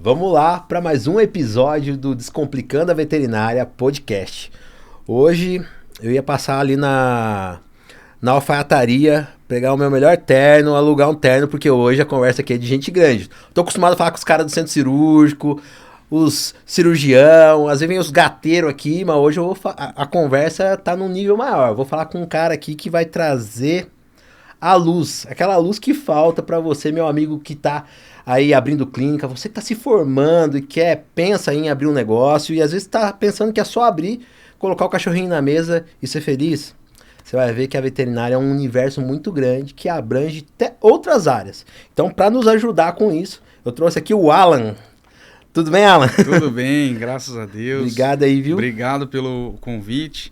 Vamos lá para mais um episódio do Descomplicando a Veterinária Podcast. Hoje eu ia passar ali na alfaiataria, pegar o meu melhor terno, alugar um terno, porque hoje a conversa aqui é de gente grande. Tô acostumado a falar com os caras do centro cirúrgico, os cirurgião, às vezes vem os gateiros aqui, mas hoje eu vou a conversa tá num nível maior. Eu vou falar com um cara aqui que vai trazer a luz, aquela luz que falta para você, meu amigo, que tá aí abrindo clínica, você que tá se formando e pensa em abrir um negócio e às vezes tá pensando que é só abrir, colocar o cachorrinho na mesa e ser feliz. Você vai ver que a veterinária é um universo muito grande que abrange até outras áreas. Então, para nos ajudar com isso, eu trouxe aqui o Alan. Tudo bem, Alan? Tudo bem, graças a Deus. Obrigado aí, viu? Obrigado pelo convite.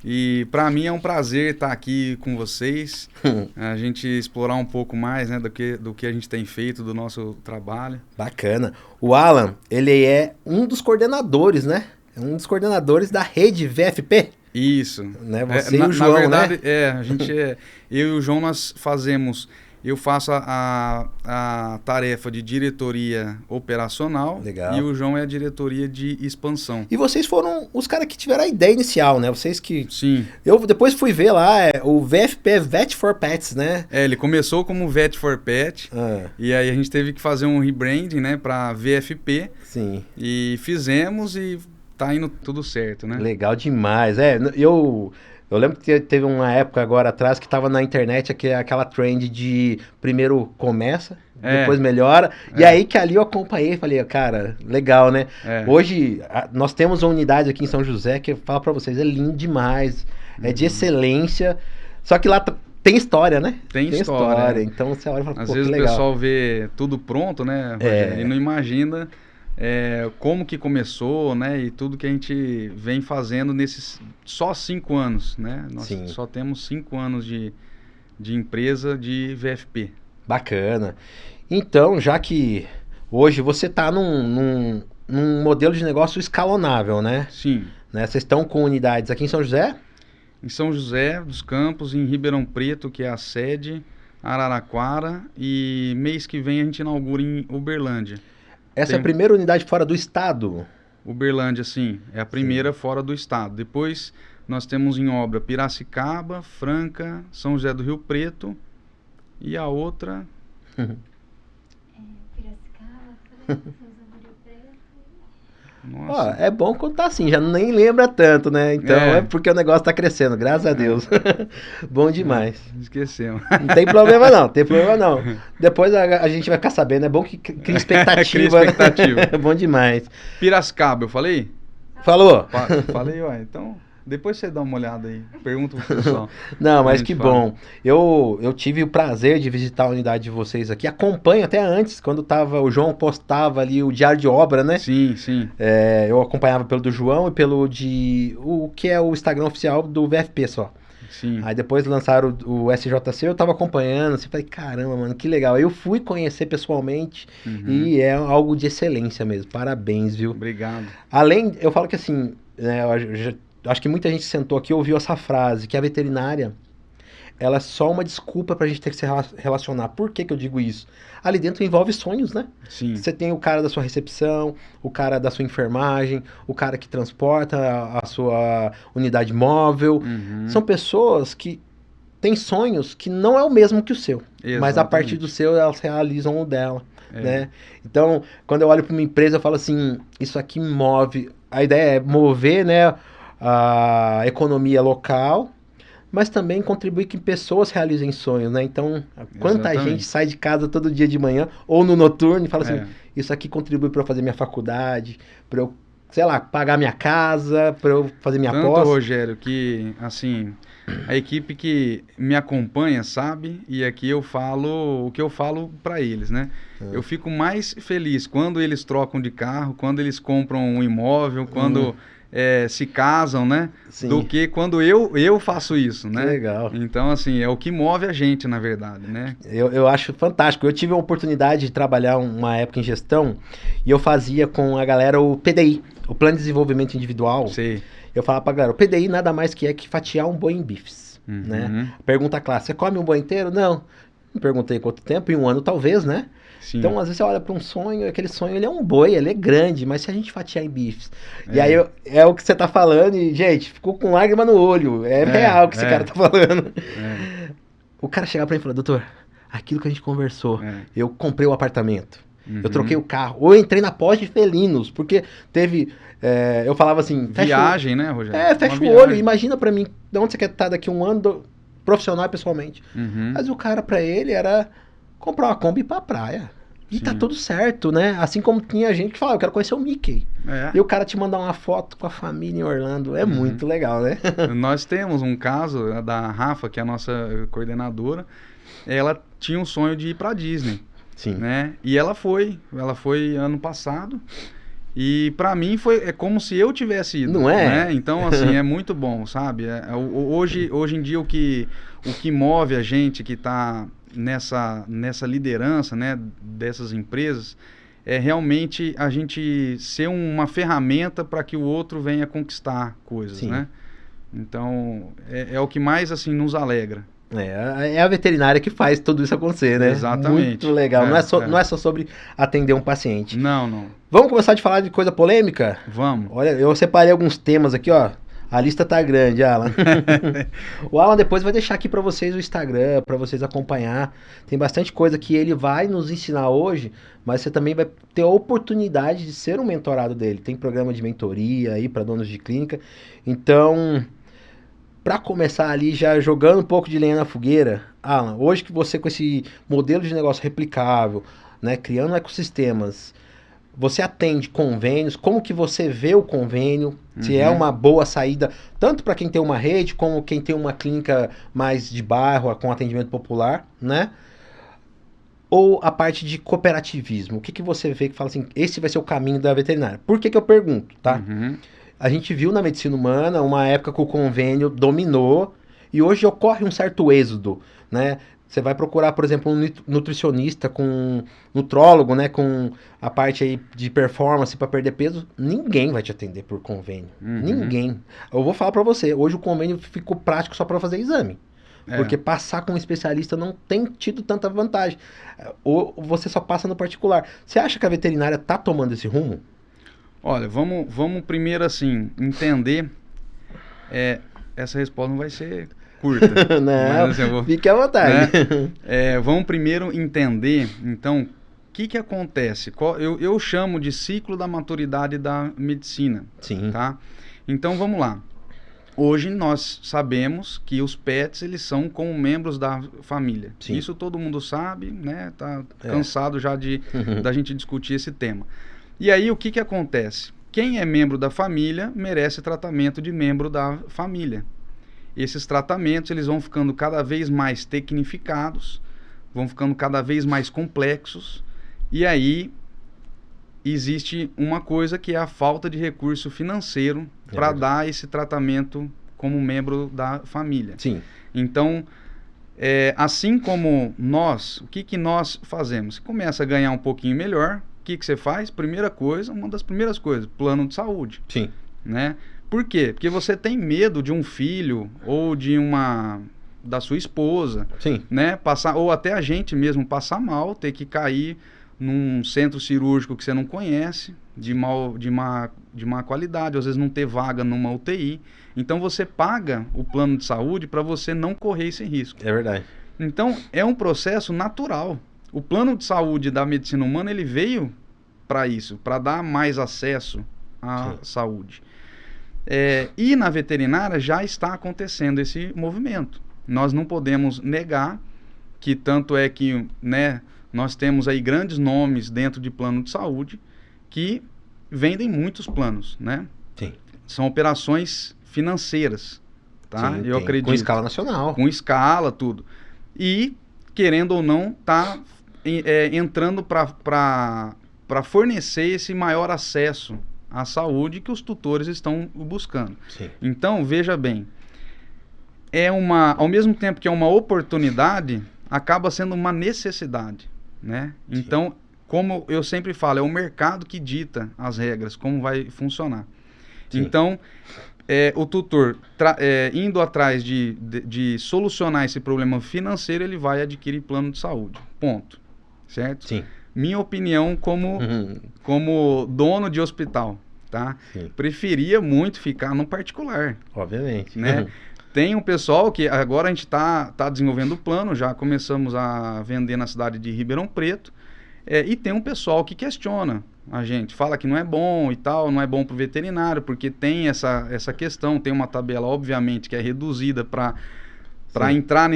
E para mim é um prazer estar aqui com vocês, a gente explorar um pouco mais, né, do que a gente tem feito, do nosso trabalho. Bacana. O Alan, ele é um dos coordenadores, né? É um dos coordenadores da rede VFP. Isso. Né? Você e o João, na verdade, né? Eu e o João, eu faço a tarefa de diretoria operacional. Legal. E o João é a diretoria de expansão. E vocês foram os caras que tiveram a ideia inicial, né? Vocês que... Sim. Eu depois fui ver lá, o VFP, Vet for Pets, né? Ele começou como Vet for Pet, e aí a gente teve que fazer um rebranding, né, para VFP. Sim. E fizemos e tá indo tudo certo, né? Legal demais. Eu lembro que teve uma época agora atrás que tava na internet aquela trend de primeiro começa, depois melhora. E aí que ali eu acompanhei e falei, cara, legal, né? Hoje nós temos uma unidade aqui em São José que eu falo pra vocês, é lindo demais, é de excelência. Só que lá tem história, né? Tem história. Então você olha e fala, às pô, vezes que legal. O pessoal vê tudo pronto, né, Rogério? E não imagina... como que começou, né, e tudo que a gente vem fazendo nesses só 5 anos, né? Nós só temos 5 anos de empresa de VFP. Bacana. Então, já que hoje você está num modelo de negócio escalonável, né? Sim. Né? Vocês estão com unidades aqui em São José? Em São José dos Campos, em Ribeirão Preto, que é a sede, Araraquara, e mês que vem a gente inaugura em Uberlândia. Essa é a primeira unidade fora do estado? Uberlândia, sim. É a primeira fora do estado. Depois nós temos em obra Piracicaba, Franca, São José do Rio Preto e a outra... Piracicaba, Franca, São José do Rio Preto. Nossa. Ó, é bom contar assim, já nem lembra tanto, né? Então é porque o negócio tá crescendo, graças a Deus. Bom demais. Esquecemos. Não tem problema não, Depois a gente vai ficar sabendo, é bom que cria expectativa. Cria expectativa. É bom demais. Piracicaba, eu falei? Falou? Falei, ué, então... Depois você dá uma olhada aí, pergunta pro pessoal. Não, mas que bom. Eu tive o prazer de visitar a unidade de vocês aqui. Acompanho até antes, quando o João postava ali o diário de obra, né? Sim, sim. Eu acompanhava pelo do João e pelo o que é o Instagram oficial do VFP só. Sim. Aí depois lançaram o SJC, eu tava acompanhando, assim, falei, caramba, mano, que legal. Aí eu fui conhecer pessoalmente e é algo de excelência mesmo. Parabéns, viu? Obrigado. Além, eu falo que assim, né, acho que muita gente sentou aqui e ouviu essa frase, que a veterinária, ela é só uma desculpa pra gente ter que se relacionar. Por que eu digo isso? Ali dentro envolve sonhos, né? Sim. Você tem o cara da sua recepção, o cara da sua enfermagem, o cara que transporta a sua unidade móvel. São pessoas que têm sonhos que não é o mesmo que o seu. Exatamente. Mas a partir do seu, elas realizam o dela. Né? Então, quando eu olho para uma empresa, eu falo assim, isso aqui move... A ideia é mover, né, a economia local, mas também contribuir que pessoas realizem sonhos, né? Então, quanta gente sai de casa todo dia de manhã ou no noturno e fala assim, isso aqui contribui para eu fazer minha faculdade, para eu, sei lá, pagar minha casa, para eu fazer minha Tanto, pós. Rogério, que, assim, a equipe que me acompanha sabe, e aqui eu falo o que eu falo para eles, né? Eu fico mais feliz quando eles trocam de carro, quando eles compram um imóvel, quando... se casam, né? Sim. Do que quando eu faço isso, né? Que legal. Então, assim, é o que move a gente, na verdade, né? Eu acho fantástico. Eu tive a oportunidade de trabalhar uma época em gestão e eu fazia com a galera o PDI, o Plano de Desenvolvimento Individual. Sei. Eu falava pra galera, o PDI nada mais que é que fatiar um boi em bifes, né? Pergunta clássica, você come um boi inteiro? Não. Não perguntei quanto tempo, em um ano talvez, né? Sim. Então, às vezes você olha para um sonho, aquele sonho ele é um boi, ele é grande, mas se a gente fatiar em bifes. E aí é o que você tá falando, e, gente, ficou com lágrima no olho. É real o que esse cara tá falando. O cara chegar para mim e falar, doutor, aquilo que a gente conversou, eu comprei o apartamento, eu troquei o carro, ou eu entrei na pós de felinos, porque teve. Eu falava assim. Viagem, né, Rogério? Fecha o olho, imagina para mim, de onde você quer estar daqui um ano, profissional e pessoalmente. Mas o cara, para ele, era comprar uma Kombi e ir pra praia. E tá tudo certo, né? Assim como tinha gente que falava, eu quero conhecer o Mickey. E o cara te mandar uma foto com a família em Orlando. É muito legal, né? Nós temos um caso da Rafa, que é a nossa coordenadora. Ela tinha um sonho de ir pra Disney. Sim. Né? E ela foi ano passado. E pra mim é como se eu tivesse ido. Não é? Né? Então, assim, é muito bom, sabe? Hoje em dia o que move a gente que tá nessa liderança, né, dessas empresas, é realmente a gente ser uma ferramenta para que o outro venha conquistar coisas, né? Então, é o que mais, assim, nos alegra. É a veterinária que faz tudo isso acontecer, né? Exatamente. Muito legal. Não é só sobre atender um paciente. Não. Vamos começar a falar de coisa polêmica? Vamos. Olha, eu separei alguns temas aqui, ó. A lista tá grande, Alan. O Alan depois vai deixar aqui para vocês o Instagram, para vocês acompanhar. Tem bastante coisa que ele vai nos ensinar hoje, mas você também vai ter a oportunidade de ser um mentorado dele. Tem programa de mentoria aí para donos de clínica. Então, para começar ali já jogando um pouco de lenha na fogueira, Alan, hoje que você com esse modelo de negócio replicável, né, criando ecossistemas, você atende convênios, como que você vê o convênio, se é uma boa saída, tanto para quem tem uma rede, como quem tem uma clínica mais de bairro, com atendimento popular, né? Ou a parte de cooperativismo, o que você vê que fala assim, esse vai ser o caminho da veterinária? Por que eu pergunto, tá? A gente viu na medicina humana uma época que o convênio dominou e hoje ocorre um certo êxodo, né? Você vai procurar, por exemplo, um nutricionista com nutrólogo, né, com a parte aí de performance para perder peso, ninguém vai te atender por convênio. Ninguém. Eu vou falar para você, hoje o convênio ficou prático só para fazer exame. Porque passar com um especialista não tem tido tanta vantagem. Ou você só passa no particular. Você acha que a veterinária tá tomando esse rumo? Olha, vamos primeiro assim, entender, essa resposta não vai ser curta. Não, mas, assim, fique à vontade. Né? Vamos primeiro entender, então, o que acontece. Eu chamo de ciclo da maturidade da medicina. Sim. Tá? Então, vamos lá. Hoje nós sabemos que os pets, eles são como membros da família. Sim. Isso todo mundo sabe, né? Tá cansado já da gente discutir esse tema. E aí, o que acontece? Quem é membro da família merece tratamento de membro da família. Esses tratamentos, eles vão ficando cada vez mais tecnificados, vão ficando cada vez mais complexos, e aí existe uma coisa que é a falta de recurso financeiro para dar esse tratamento como membro da família. Sim. Então, assim como nós, o que nós fazemos? Você começa a ganhar um pouquinho melhor, o que você faz? Primeira coisa, uma das primeiras coisas, plano de saúde. Sim. Né? Por quê? Porque você tem medo de um filho ou da sua esposa, sim, né? Ou até a gente mesmo passar mal, ter que cair num centro cirúrgico que você não conhece, de má qualidade, às vezes não ter vaga numa UTI. Então você paga o plano de saúde para você não correr esse risco. É verdade. Então é um processo natural. O plano de saúde da medicina humana, ele veio para isso, para dar mais acesso à saúde. E na veterinária já está acontecendo esse movimento. Nós não podemos negar que tanto é que, né, nós temos aí grandes nomes dentro de plano de saúde que vendem muitos planos, né? Sim. São operações financeiras, tá? Sim, eu acredito. Com escala nacional. Com escala, tudo. E, querendo ou não, está entrando para fornecer esse maior acesso à saúde que os tutores estão buscando. Sim. Então, veja bem, ao mesmo tempo que é uma oportunidade, acaba sendo uma necessidade, né? Sim. Então, como eu sempre falo, é o mercado que dita as regras, como vai funcionar. Sim. Então, o tutor indo atrás de solucionar esse problema financeiro, ele vai adquirir plano de saúde. Ponto. Certo? Sim. Minha opinião como dono de hospital, tá? Sim. Preferia muito ficar no particular. Obviamente. Né? Tem um pessoal que agora a gente tá desenvolvendo o plano, já começamos a vender na cidade de Ribeirão Preto, e tem um pessoal que questiona a gente, fala que não é bom e tal, não é bom para o veterinário, porque tem essa questão, tem uma tabela, obviamente, que é reduzida para entrar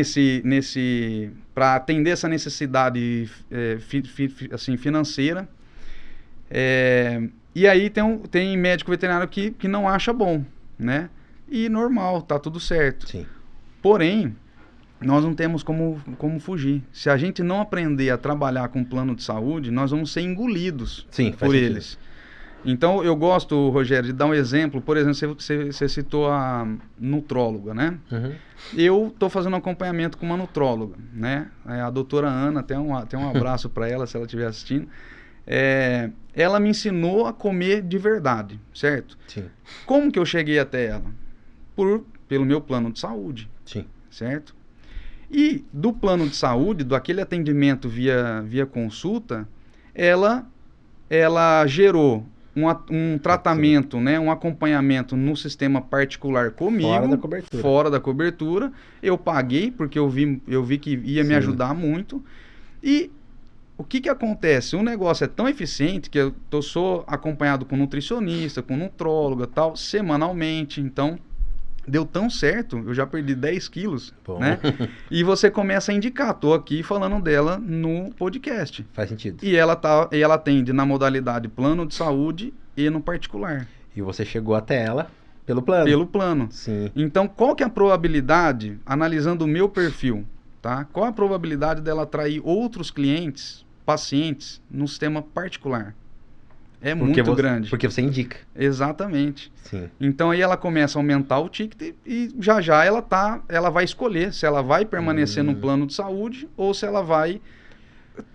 para atender essa necessidade assim, financeira. E aí tem médico veterinário que não acha bom, né? E normal, tá tudo certo. Sim. Porém, nós não temos como fugir. Se a gente não aprender a trabalhar com plano de saúde, nós vamos ser engolidos por eles. Então, eu gosto, Rogério, de dar um exemplo. Por exemplo, você citou a nutróloga, né? Uhum. Eu estou fazendo um acompanhamento com uma nutróloga, né? A doutora Ana, até um abraço para ela, se ela estiver assistindo. Ela me ensinou a comer de verdade, certo? Sim. Como que eu cheguei até ela? Pelo meu plano de saúde. Sim. Certo? E do plano de saúde, do aquele atendimento via consulta, ela gerou um tratamento, né, um acompanhamento no sistema particular comigo. Fora da cobertura. Eu paguei, porque eu vi que ia me ajudar muito. E o que acontece? O negócio é tão eficiente que eu sou acompanhado com nutricionista, com nutróloga e tal, semanalmente. Então, deu tão certo, eu já perdi 10 quilos, né? E você começa a indicar, tô aqui falando dela no podcast. Faz sentido. E ela atende na modalidade plano de saúde e no particular. E você chegou até ela pelo plano. Pelo plano. Sim. Então, qual que é a probabilidade, analisando o meu perfil, tá? Qual a probabilidade dela atrair outros clientes, pacientes, no sistema particular? Muito grande. Porque você indica. Exatamente. Sim. Então aí ela começa a aumentar o ticket e já ela vai escolher se ela vai permanecer no plano de saúde ou se ela vai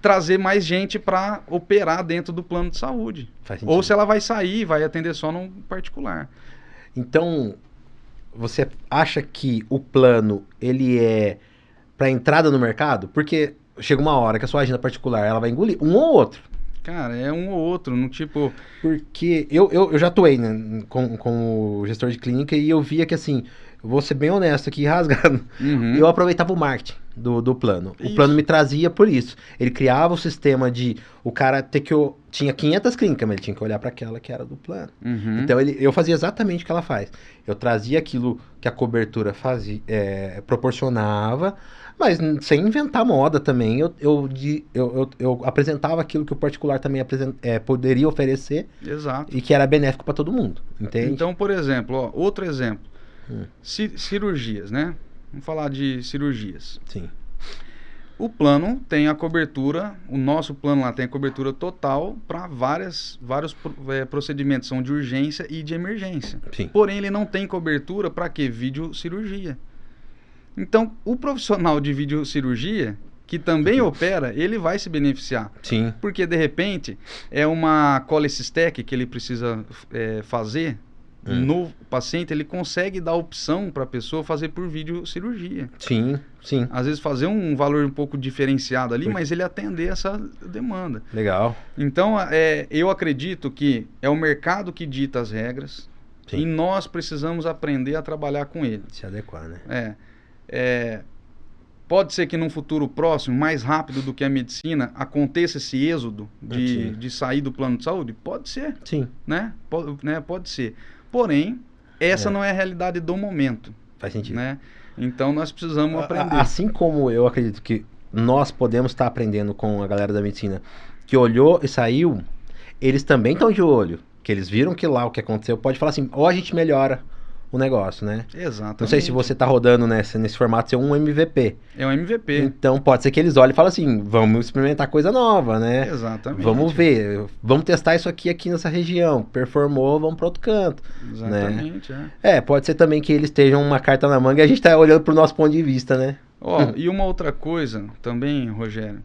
trazer mais gente para operar dentro do plano de saúde. Faz sentido. Ou se ela vai sair e vai atender só no particular. Então, você acha que o plano ele é para entrada no mercado? Porque chega uma hora que a sua agenda particular ela vai engolir um ou outro. Cara, é um ou outro, no tipo... Porque eu já atuei, né, como gestor de clínica e eu via que, assim, vou ser bem honesto aqui, rasgando, eu aproveitava o marketing do plano. Isso. O plano me trazia por isso. Ele criava o sistema de o cara tinha 500 clínicas, mas ele tinha que olhar para aquela que era do plano. Então, eu fazia exatamente o que ela faz. Eu trazia aquilo que a cobertura proporcionava, mas sem inventar moda também, eu apresentava aquilo que o particular também poderia oferecer. Exato. E que era benéfico para todo mundo, entende? Então, por exemplo, outro exemplo, cirurgias, né? Vamos falar de cirurgias. Sim. O plano tem a cobertura, o nosso plano lá tem a cobertura total para vários procedimentos, são de urgência e de emergência. Sim. Porém, ele não tem cobertura para quê? Videocirurgia. Então, o profissional de videocirurgia, que também opera, ele vai se beneficiar. Sim. Porque, de repente, é uma colecistec que ele precisa fazer no paciente, ele consegue dar opção para a pessoa fazer por videocirurgia. Sim, sim. Às vezes fazer um valor um pouco diferenciado ali, mas ele atender essa demanda. Legal. Então, eu acredito que é o mercado que dita as regras. Sim. E nós precisamos aprender a trabalhar com ele. Se adequar, né? Pode ser que num futuro próximo, mais rápido do que a medicina, aconteça esse êxodo de sair do plano de saúde? Pode ser. Sim. Né? Pode ser. Porém, essa não é a realidade do momento. Faz sentido. Né? Então, nós precisamos aprender. Assim como eu acredito que nós podemos estar aprendendo com a galera da medicina que olhou e saiu, eles também estão de olho. Que eles viram que lá o que aconteceu pode falar assim, ou a gente melhora o negócio, né? Exatamente. Não sei se você tá rodando nesse formato ser um MVP. É um MVP. Então pode ser que eles olhem e falem assim, vamos experimentar coisa nova, né? Exatamente. Vamos ver, vamos testar isso aqui nessa região. Performou, vamos para outro canto. Exatamente, né? Pode ser também que eles estejam uma carta na manga e a gente tá olhando pro nosso ponto de vista, né? E uma outra coisa também, Rogério.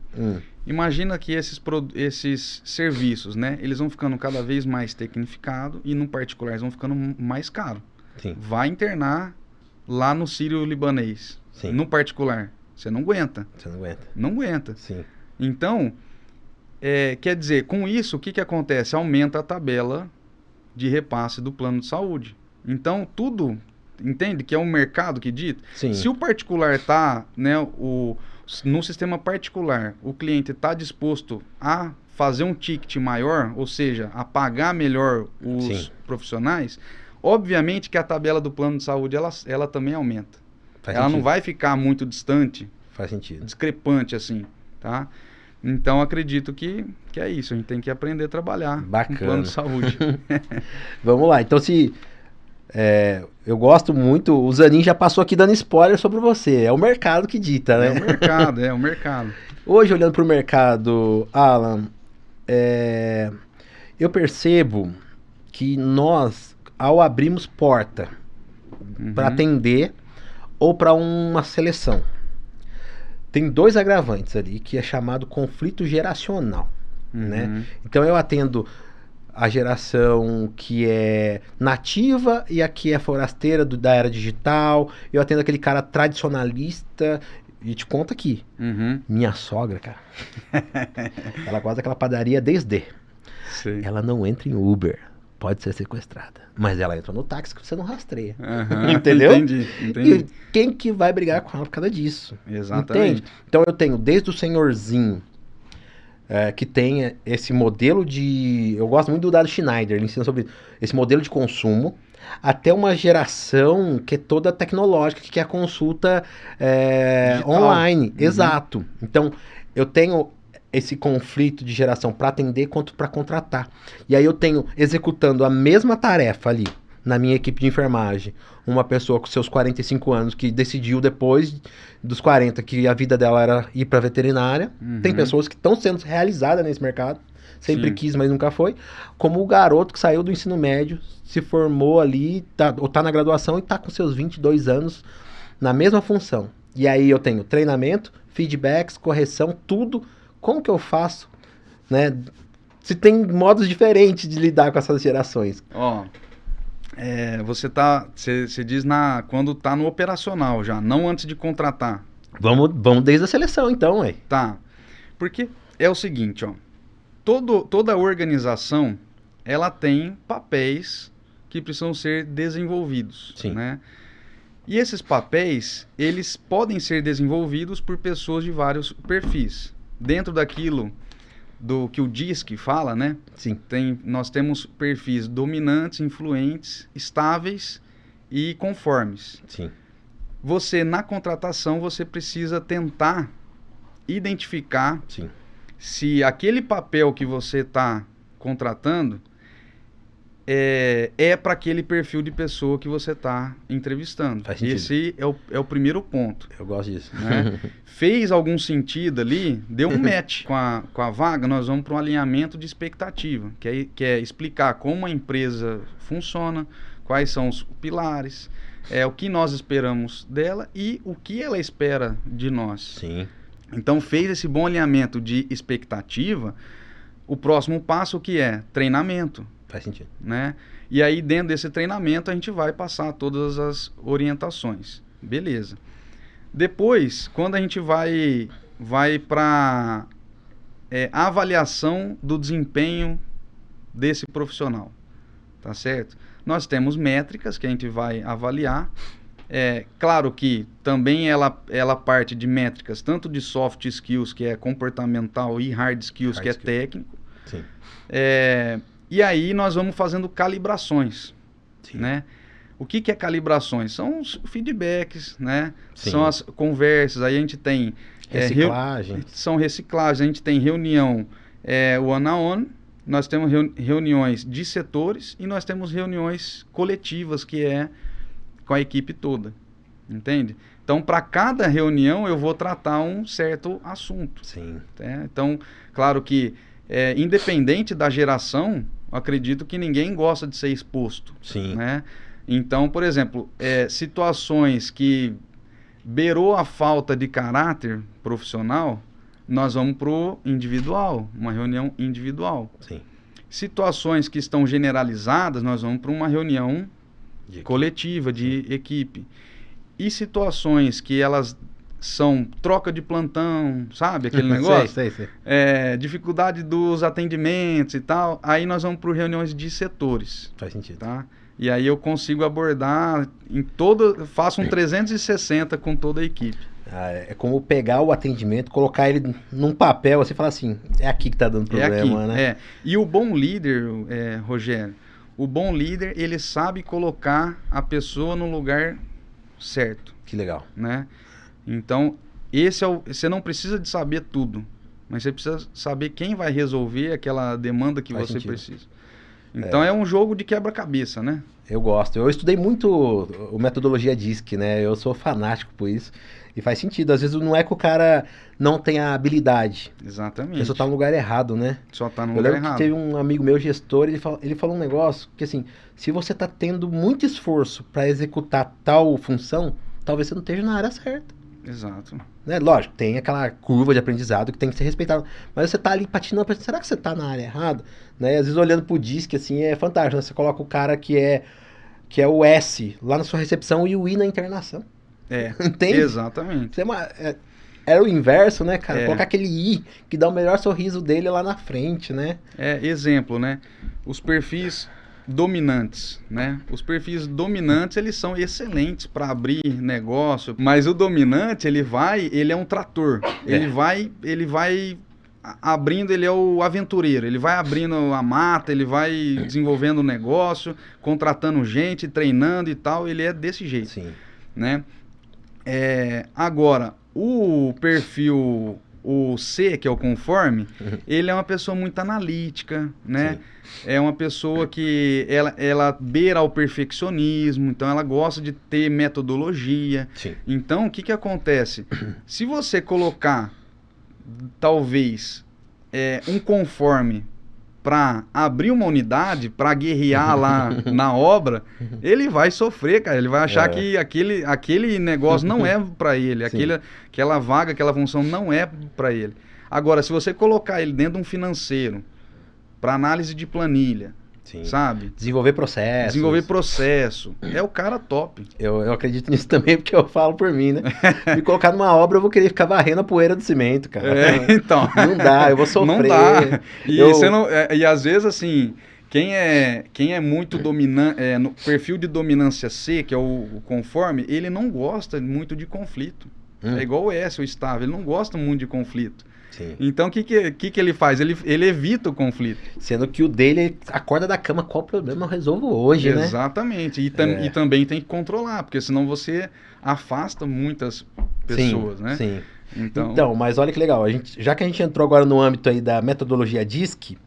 Imagina que esses serviços, né? Eles vão ficando cada vez mais tecnificados e no particular eles vão ficando mais caros. Sim. vai internar lá no Sírio-Libanês, Sim. no particular. Você não aguenta. Você não aguenta. Não aguenta. Sim. Então, quer dizer, com isso, o que acontece? Aumenta a tabela de repasse do plano de saúde. Então, tudo, entende? Que é um mercado que dita. Sim. Se o particular está, né, no sistema particular, o cliente está disposto a fazer um ticket maior, ou seja, a pagar melhor os Sim. profissionais, obviamente que a tabela do plano de saúde, ela também aumenta. Faz Ela sentido. não vai ficar muito distante, Faz sentido. discrepante assim, tá? Então, acredito que é isso. A gente tem que aprender a trabalhar Bacana. com plano de saúde. Vamos lá. Então, eu gosto muito, o Zanin já passou aqui dando spoiler sobre você. É o mercado que dita, né? É o mercado. Hoje, olhando para o mercado, Alan, eu percebo que nós, ao abrirmos porta para atender ou para uma seleção, tem 2 agravantes ali, que é chamado conflito geracional, né? Então eu atendo a geração que é nativa e a que é forasteira da era digital. Eu atendo aquele cara tradicionalista. E te conto aqui, minha sogra, cara, ela gosta daquela padaria desde. Sim. Ela não entra em Uber, pode ser sequestrada, mas ela entra no táxi que você não rastreia. Uhum. Entendeu? Entendi. E quem que vai brigar com ela por causa disso? Exatamente. Entende? Então eu tenho desde o senhorzinho que tem esse modelo de... Eu gosto muito do Dado Schneider, ele ensina sobre esse modelo de consumo, até uma geração que é toda tecnológica, que quer consulta online. Exato. Então, eu tenho esse conflito de geração para atender quanto para contratar. E aí eu tenho, executando a mesma tarefa ali, na minha equipe de enfermagem, uma pessoa com seus 45 anos que decidiu depois dos 40 que a vida dela era ir para veterinária. Tem pessoas que estão sendo realizadas nesse mercado, sempre quis, mas nunca foi. Como o garoto que saiu do ensino médio, se formou ali, ou tá na graduação e tá com seus 22 anos na mesma função. E aí eu tenho treinamento, feedbacks, correção, tudo. Como que eu faço, né? Se tem modos diferentes de lidar com essas gerações. Você diz quando tá no operacional já, não antes de contratar. Vamos desde a seleção então, ué. Tá. Porque é o seguinte, toda organização, ela tem papéis que precisam ser desenvolvidos, né? E esses papéis, eles podem ser desenvolvidos por pessoas de vários perfis. Dentro daquilo do que o DISC fala, né? Sim. Nós temos perfis dominantes, influentes, estáveis e conformes. Sim. Você, na contratação, você precisa tentar identificar se aquele papel que você está contratando é para aquele perfil de pessoa que você está entrevistando. Faz sentido. Esse é o primeiro ponto. Eu gosto disso. Né? Fez algum sentido ali, deu um match com a vaga, nós vamos para um alinhamento de expectativa, que é explicar como a empresa funciona, quais são os pilares, o que nós esperamos dela e o que ela espera de nós. Sim. Então, fez esse bom alinhamento de expectativa, o próximo passo o que é? Treinamento. Faz sentido. Né? E aí, dentro desse treinamento, a gente vai passar todas as orientações. Beleza. Depois, quando a gente vai para avaliação do desempenho desse profissional, tá certo? Nós temos métricas que a gente vai avaliar. Claro que também ela parte de métricas, tanto de soft skills, que é comportamental, e hard skills, que é técnico. Sim. E aí nós vamos fazendo calibrações, né? O que é calibrações? São os feedbacks, né? Sim. São as conversas. Aí a gente tem... reciclagem. São reciclagens. A gente tem reunião one-on-one, nós temos reuniões de setores e nós temos reuniões coletivas, que é com a equipe toda, entende? Então, para cada reunião, eu vou tratar um certo assunto. Sim. Então, claro que, independente da geração, acredito que ninguém gosta de ser exposto. Sim. Né? Então, por exemplo, situações que beirou a falta de caráter profissional, nós vamos para o individual, uma reunião individual. Sim. Situações que estão generalizadas, nós vamos para uma reunião coletiva, de equipe. E situações que elas são troca de plantão, sabe? Aquele negócio? Sei. Dificuldade dos atendimentos e tal. Aí nós vamos para reuniões de setores. Faz sentido. Tá? E aí eu consigo abordar faço um 360 com toda a equipe. É como pegar o atendimento, colocar ele num papel, você fala assim, é aqui que tá dando problema, né? E o bom líder, Rogério, o bom líder, ele sabe colocar a pessoa no lugar certo. Que legal. Né? Então, você não precisa de saber tudo, mas você precisa saber quem vai resolver aquela demanda que você precisa. Então é um jogo de quebra-cabeça, né? Eu gosto. Eu estudei muito o metodologia DISC, né? Eu sou fanático por isso. E faz sentido. Às vezes não é que o cara não tem a habilidade. Exatamente. Ele só tá no lugar errado, né? Só tá no lugar errado. Eu lembro que teve um amigo meu, gestor, ele falou um negócio que assim, se você tá tendo muito esforço para executar tal função, talvez você não esteja na área certa. Exato. Né? Lógico, tem aquela curva de aprendizado que tem que ser respeitada. Mas você tá ali patinando, será que você tá na área errada? Né? Às vezes olhando pro DISC, assim, é fantástico. Né? Você coloca o cara que é o S lá na sua recepção e o I na internação. Entende? Exatamente. Era o inverso, né, cara? Colocar aquele I que dá o melhor sorriso dele lá na frente, né? Exemplo, né? Os perfis dominantes, né? Os perfis dominantes, eles são excelentes para abrir negócio, mas o dominante, ele é um trator. Ele vai abrindo, ele é o aventureiro, ele vai abrindo a mata, ele vai desenvolvendo o negócio, contratando gente, treinando e tal, ele é desse jeito. Sim. Né? Agora, o perfil, o C, que é o conforme, ele é uma pessoa muito analítica, né? Sim. É uma pessoa que ela beira ao perfeccionismo, então ela gosta de ter metodologia. Sim. Então, o que acontece? Se você colocar, talvez, um conforme para abrir uma unidade, para guerrear lá na obra, ele vai sofrer, cara. Ele vai achar que aquele negócio não é para ele, aquela vaga, aquela função não é para ele. Agora, se você colocar ele dentro de um financeiro, para análise de planilha, sim, sabe? Desenvolver processo. É o cara top. Eu acredito nisso também, porque eu falo por mim, né? Me colocar numa obra, eu vou querer ficar varrendo a poeira do cimento, cara. Então. Não dá, eu vou sofrer. Não dá. E às vezes, assim, quem é muito dominante, no perfil de dominância C, que é o conforme, ele não gosta muito de conflito. É igual o S, o estável, ele não gosta muito de conflito. Sim. Então, o que ele faz? Ele evita o conflito. Sendo que o dele, ele acorda da cama, qual o problema eu resolvo hoje, né? Exatamente. E também tem que controlar, porque senão você afasta muitas pessoas, sim, né? Sim. Então, mas olha que legal. Já que a gente entrou agora no âmbito aí da metodologia DISC,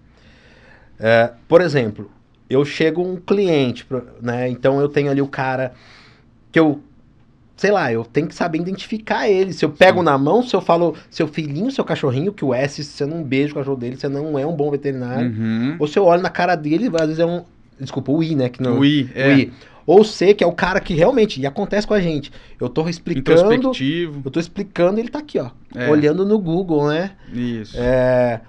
por exemplo, eu chego um cliente, né? Então eu tenho ali o cara que eu tenho que saber identificar ele. Se eu pego na mão, se eu falo seu filhinho, seu cachorrinho, que o S, se você não beija o cachorro dele, você não é um bom veterinário. Ou se eu olho na cara dele, às vezes é um... Desculpa, o I, né? Que não, o I. Ou C, que é o cara que realmente... E acontece com a gente. Eu tô explicando... Introspectivo. Eu tô explicando e ele tá aqui, ó. Olhando no Google, né? Isso.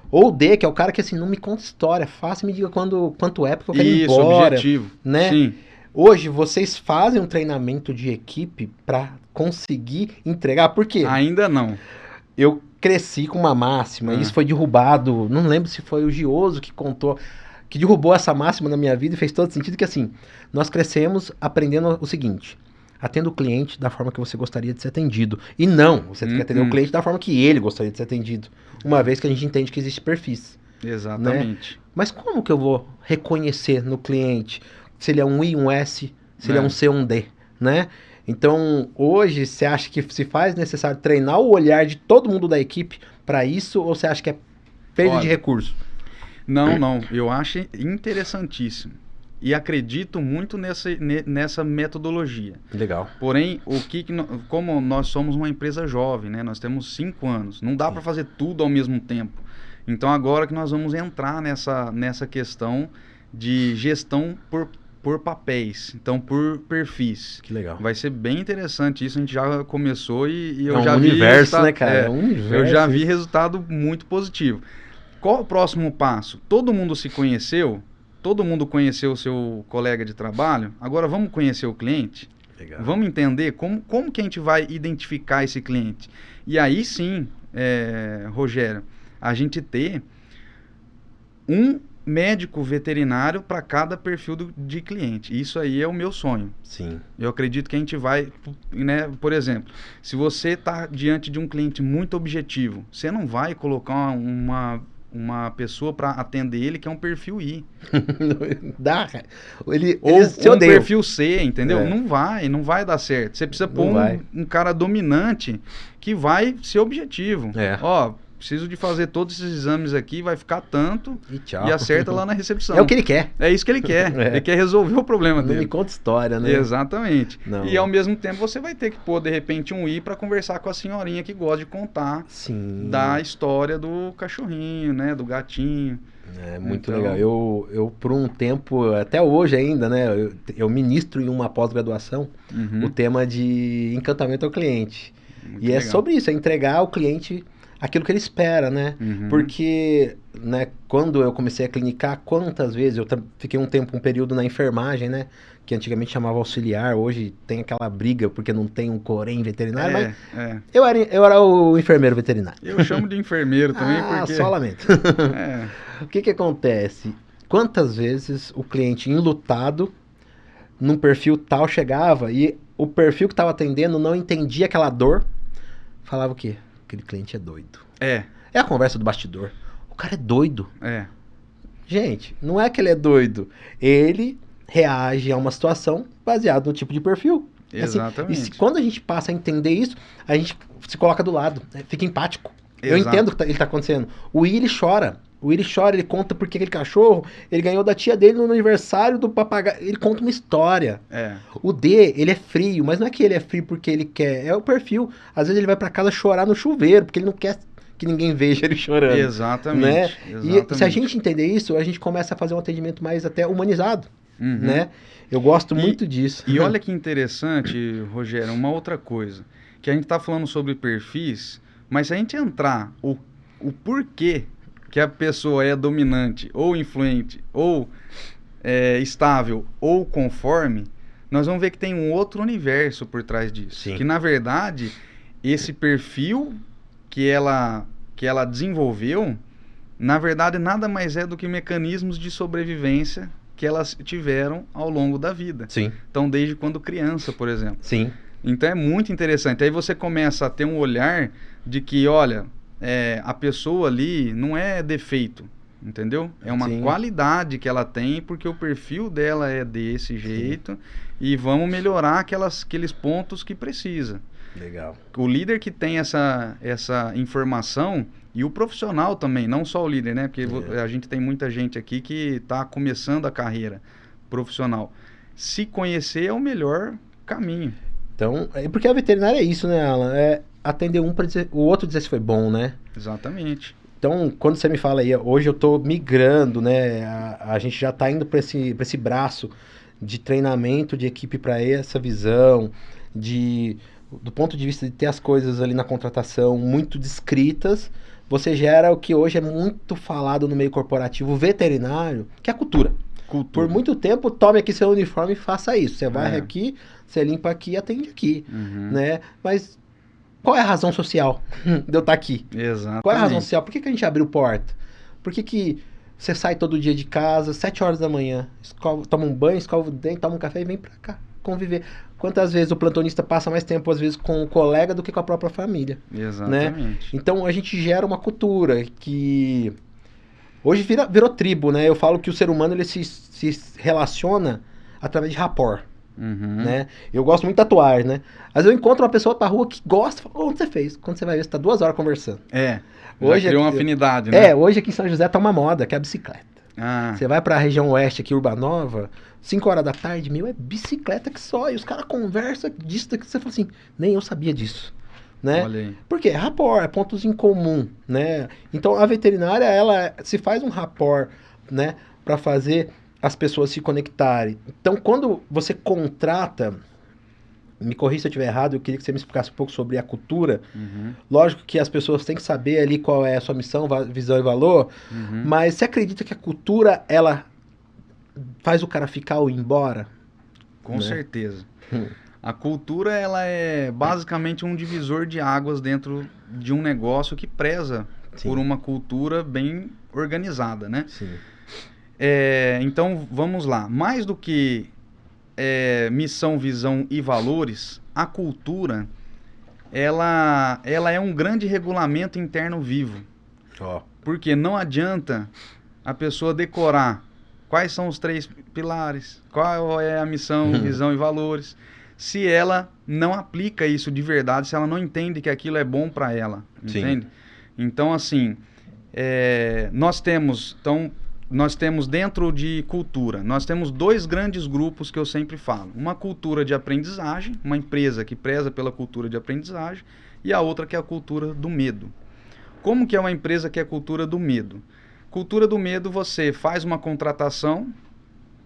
Ou D, que é o cara que assim, não me conta história. Faça e me diga quanto é, porque eu quero ir embora. Isso, objetivo. Né? Sim. Hoje, vocês fazem um treinamento de equipe para conseguir entregar? Por quê? Ainda não. Eu cresci com uma máxima, isso foi derrubado, não lembro se foi o Gioso que contou, que derrubou essa máxima na minha vida e fez todo sentido, que assim, nós crescemos aprendendo o seguinte: atenda o cliente da forma que você gostaria de ser atendido. E não, você tem que atender o cliente da forma que ele gostaria de ser atendido. Uma vez que a gente entende que existe perfis. Exatamente. Né? Mas como que eu vou reconhecer no cliente se ele é um I, um S, se ele é um C, um D, né? Então, hoje, você acha que se faz necessário treinar o olhar de todo mundo da equipe para isso, ou você acha que é perda de recurso? Não. Eu acho interessantíssimo. E acredito muito nessa metodologia. Legal. Porém, como nós somos uma empresa jovem, né? Nós temos 5 anos. Não dá para fazer tudo ao mesmo tempo. Então, agora que nós vamos entrar nessa questão de gestão por papéis, então por perfis. Que legal. Vai ser bem interessante isso, a gente já começou e eu já vi universo, né, cara? É um universo. Eu já vi resultado muito positivo. Qual o próximo passo? Todo mundo se conheceu, todo mundo conheceu o seu colega de trabalho, agora vamos conhecer o cliente? Legal. Vamos entender como que a gente vai identificar esse cliente. E aí sim, Rogério, a gente ter um médico veterinário para cada perfil de cliente. Isso aí é o meu sonho. Sim. Eu acredito que a gente vai, né? Por exemplo, se você está diante de um cliente muito objetivo, você não vai colocar uma pessoa para atender ele que é um perfil I. Dá, cara. Ou Eles se um odeiam. perfil C, entendeu? É. Não vai dar certo. Você precisa pôr Não vai. um cara dominante que vai ser objetivo. É. Ó, preciso de fazer todos esses exames aqui, vai ficar tanto E tchau. e acerta lá na recepção. É o que ele quer. É isso que ele quer. É. Ele quer resolver o problema Não me dele. conta história, né? Exatamente. Não. E ao mesmo tempo você vai ter que pôr, de repente, um I para conversar com a senhorinha que gosta de contar Sim. da história do cachorrinho, né? Do gatinho. É muito Então- legal. Eu, por um tempo, até hoje ainda, né? Eu ministro em uma pós-graduação Uhum. o tema de encantamento ao cliente. Muito E é legal. sobre isso, é entregar ao cliente aquilo que ele espera, né? Uhum. Porque, né, quando eu comecei a clinicar, quantas vezes eu fiquei um período na enfermagem, né? Que antigamente chamava auxiliar, hoje tem aquela briga porque não tem um corém veterinário, mas É. eu era o enfermeiro veterinário. Eu chamo de enfermeiro também porque... Só lamento. É, O que acontece? Quantas vezes o cliente enlutado, num perfil tal, chegava e o perfil que estava atendendo não entendia aquela dor, falava o quê? Aquele cliente é doido. é, É a conversa do bastidor. O cara é doido. é. Gente, não é que ele é doido. Ele reage a uma situação baseado no tipo de perfil. Assim, Exatamente. quando a gente passa a entender isso, a gente se coloca do lado, né? Fica empático. Eu Exato. entendo o que ele tá acontecendo. O Willy chora. O Willy chora, ele conta porque aquele cachorro, ele ganhou da tia dele no aniversário do papagaio. Ele conta uma história. É, O D, ele é frio, mas não é que ele é frio porque ele quer, é o perfil. Às vezes ele vai pra casa chorar no chuveiro, porque ele não quer que ninguém veja ele chorando. exatamente. Né? E Exatamente. se a gente entender isso, a gente começa a fazer um atendimento mais até humanizado, Uhum. né? Eu gosto E- muito disso. E olha que interessante, Rogério, uma outra coisa. Que a gente está falando sobre perfis, mas se a gente entrar o porquê que a pessoa é dominante, ou influente, ou estável, ou conforme, nós vamos ver que tem um outro universo por trás disso. Sim. Que, na verdade, esse perfil que ela desenvolveu, na verdade, nada mais é do que mecanismos de sobrevivência que elas tiveram ao longo da vida. Sim, Então, desde quando criança, por exemplo. sim. Então, é muito interessante. Aí você começa a ter um olhar de que, olha, a pessoa ali não é defeito, entendeu? É uma Sim. qualidade que ela tem porque o perfil dela é desse jeito e vamos melhorar aqueles pontos que precisa. Legal. O líder que tem essa informação e o profissional também, não só o líder, né? Porque a gente tem muita gente aqui que está começando a carreira profissional. Se conhecer é o melhor caminho. Então, porque a veterinária é isso, né, Alan? É atender um para o outro dizer se foi bom, né? Exatamente. Então, quando você me fala aí, hoje eu tô migrando, né? A gente já tá indo para esse braço de treinamento de equipe para essa visão, do ponto de vista de ter as coisas ali na contratação muito descritas, você gera o que hoje é muito falado no meio corporativo veterinário, que é a cultura. Cultura. Por muito tempo, tome aqui seu uniforme e faça isso. Você varre É. aqui, você limpa aqui e atende aqui, Uhum. né? Mas qual é a razão social de eu estar aqui? Exatamente. Qual é a razão social? Por que a gente abriu porta? Por que você sai todo dia de casa, 7 horas da manhã, toma um banho, escova o dente, toma um café e vem pra cá conviver? Quantas vezes o plantonista passa mais tempo, às vezes, com o colega do que com a própria família? Exatamente. Então a gente gera uma cultura que hoje virou tribo, né? Eu falo que o ser humano ele se relaciona através de rapport. Uhum. Né? Eu gosto muito de tatuagem, né? Às vezes eu encontro uma pessoa pra rua que gosta, falo, onde você fez? Quando você vai ver, você tá 2 horas conversando. Hoje criou uma afinidade, né? Hoje aqui em São José tá uma moda, que é a bicicleta. Ah, Você vai pra região oeste aqui, Urbanova, 5 horas da tarde, é bicicleta que só, e os caras conversam disso, que você fala assim, nem eu sabia disso, né? olha aí. Por quê? Rapport, é pontos em comum, né? Então a veterinária, ela se faz um rapport, né, pra fazer as pessoas se conectarem. Então, quando você contrata, me corrija se eu estiver errado, eu queria que você me explicasse um pouco sobre a cultura. Uhum. Lógico que as pessoas têm que saber ali qual é a sua missão, visão e valor, Uhum. mas você acredita que a cultura, ela faz o cara ficar ou ir embora? Com Né? certeza. A cultura, ela é basicamente um divisor de águas dentro de um negócio que preza Sim. por uma cultura bem organizada, né? Sim. Então, vamos lá. Mais do que missão, visão e valores, a cultura, ela é um grande regulamento interno vivo. Ó. Porque não adianta a pessoa decorar quais são os 3 pilares, qual é a missão, visão e valores, se ela não aplica isso de verdade, se ela não entende que aquilo é bom para ela, entende? Então, assim, nós temos dentro de cultura, nós temos 2 grandes grupos que eu sempre falo. Uma cultura de aprendizagem, uma empresa que preza pela cultura de aprendizagem, e a outra que é a cultura do medo. Como que é uma empresa que é cultura do medo? Cultura do medo, você faz uma contratação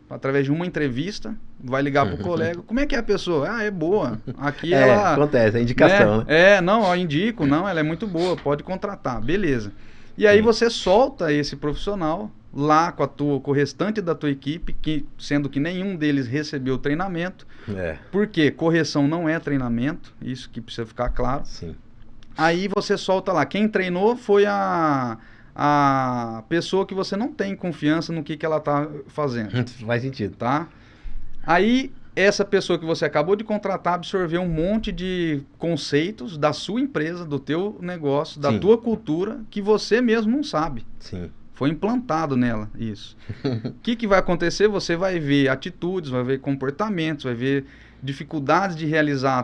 através de uma entrevista, vai ligar para o colega. Como é que é a pessoa? Ah, é boa. Aqui ela... Acontece, é indicação, né? Não, eu indico, não, ela é muito boa, pode contratar, beleza. E aí você solta esse profissional lá com o restante da tua equipe, sendo que nenhum deles recebeu treinamento. Porque correção não é treinamento, isso que precisa ficar claro. Sim. Aí você solta lá. Quem treinou foi a pessoa que você não tem confiança no que ela está fazendo. Faz sentido. Tá? Aí, essa pessoa que você acabou de contratar absorveu um monte de conceitos da sua empresa, do teu negócio, da tua cultura, que você mesmo não sabe. Sim. Foi implantado nela isso. O que vai acontecer? Você vai ver atitudes, vai ver comportamentos, vai ver dificuldades de realizar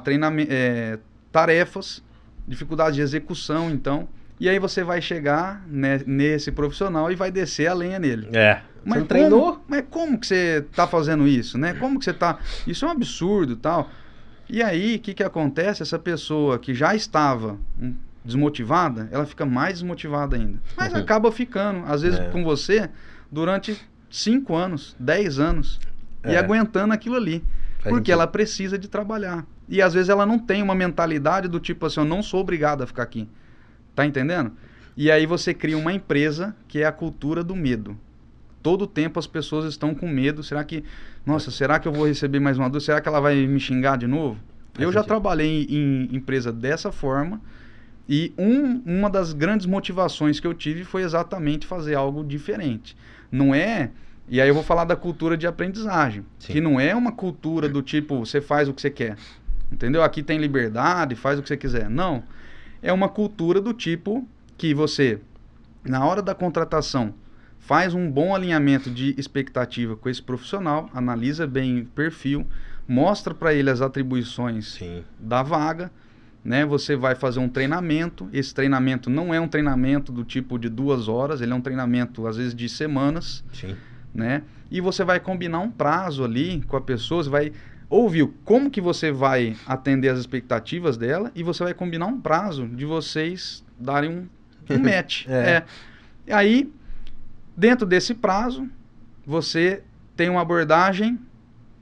tarefas, dificuldade de execução, então. E aí você vai chegar nesse profissional e vai descer a lenha nele. Mas você treinou? Mas como que você está fazendo isso, né? Como que você está... Isso é um absurdo, tal. E aí, o que acontece? Essa pessoa que já estava desmotivada, ela fica mais desmotivada ainda. Mas acaba ficando, às vezes, com você durante 5 anos, 10 anos. E aguentando aquilo ali. Porque ela precisa de trabalhar. E às vezes ela não tem uma mentalidade do tipo assim, eu não sou obrigado a ficar aqui. Tá entendendo? E aí você cria uma empresa que é a cultura do medo. Todo tempo as pessoas estão com medo. Será que eu vou receber mais uma dor? Será que ela vai me xingar de novo? Eu já trabalhei em empresa dessa forma e uma das grandes motivações que eu tive foi exatamente fazer algo diferente. Não é... E aí eu vou falar da cultura de aprendizagem, que não é uma cultura do tipo, você faz o que você quer. Entendeu? Aqui tem liberdade, faz o que você quiser. Não. É uma cultura do tipo que você, na hora da contratação, faz um bom alinhamento de expectativa com esse profissional, analisa bem o perfil, mostra para ele as atribuições da vaga, né? Você vai fazer um treinamento. Esse treinamento não é um treinamento do tipo de 2 horas, ele é um treinamento, às vezes, de semanas. Né? E você vai combinar um prazo ali com a pessoa, você vai ouvir como que você vai atender as expectativas dela e você vai combinar um prazo de vocês darem um match. E aí, dentro desse prazo, você tem uma abordagem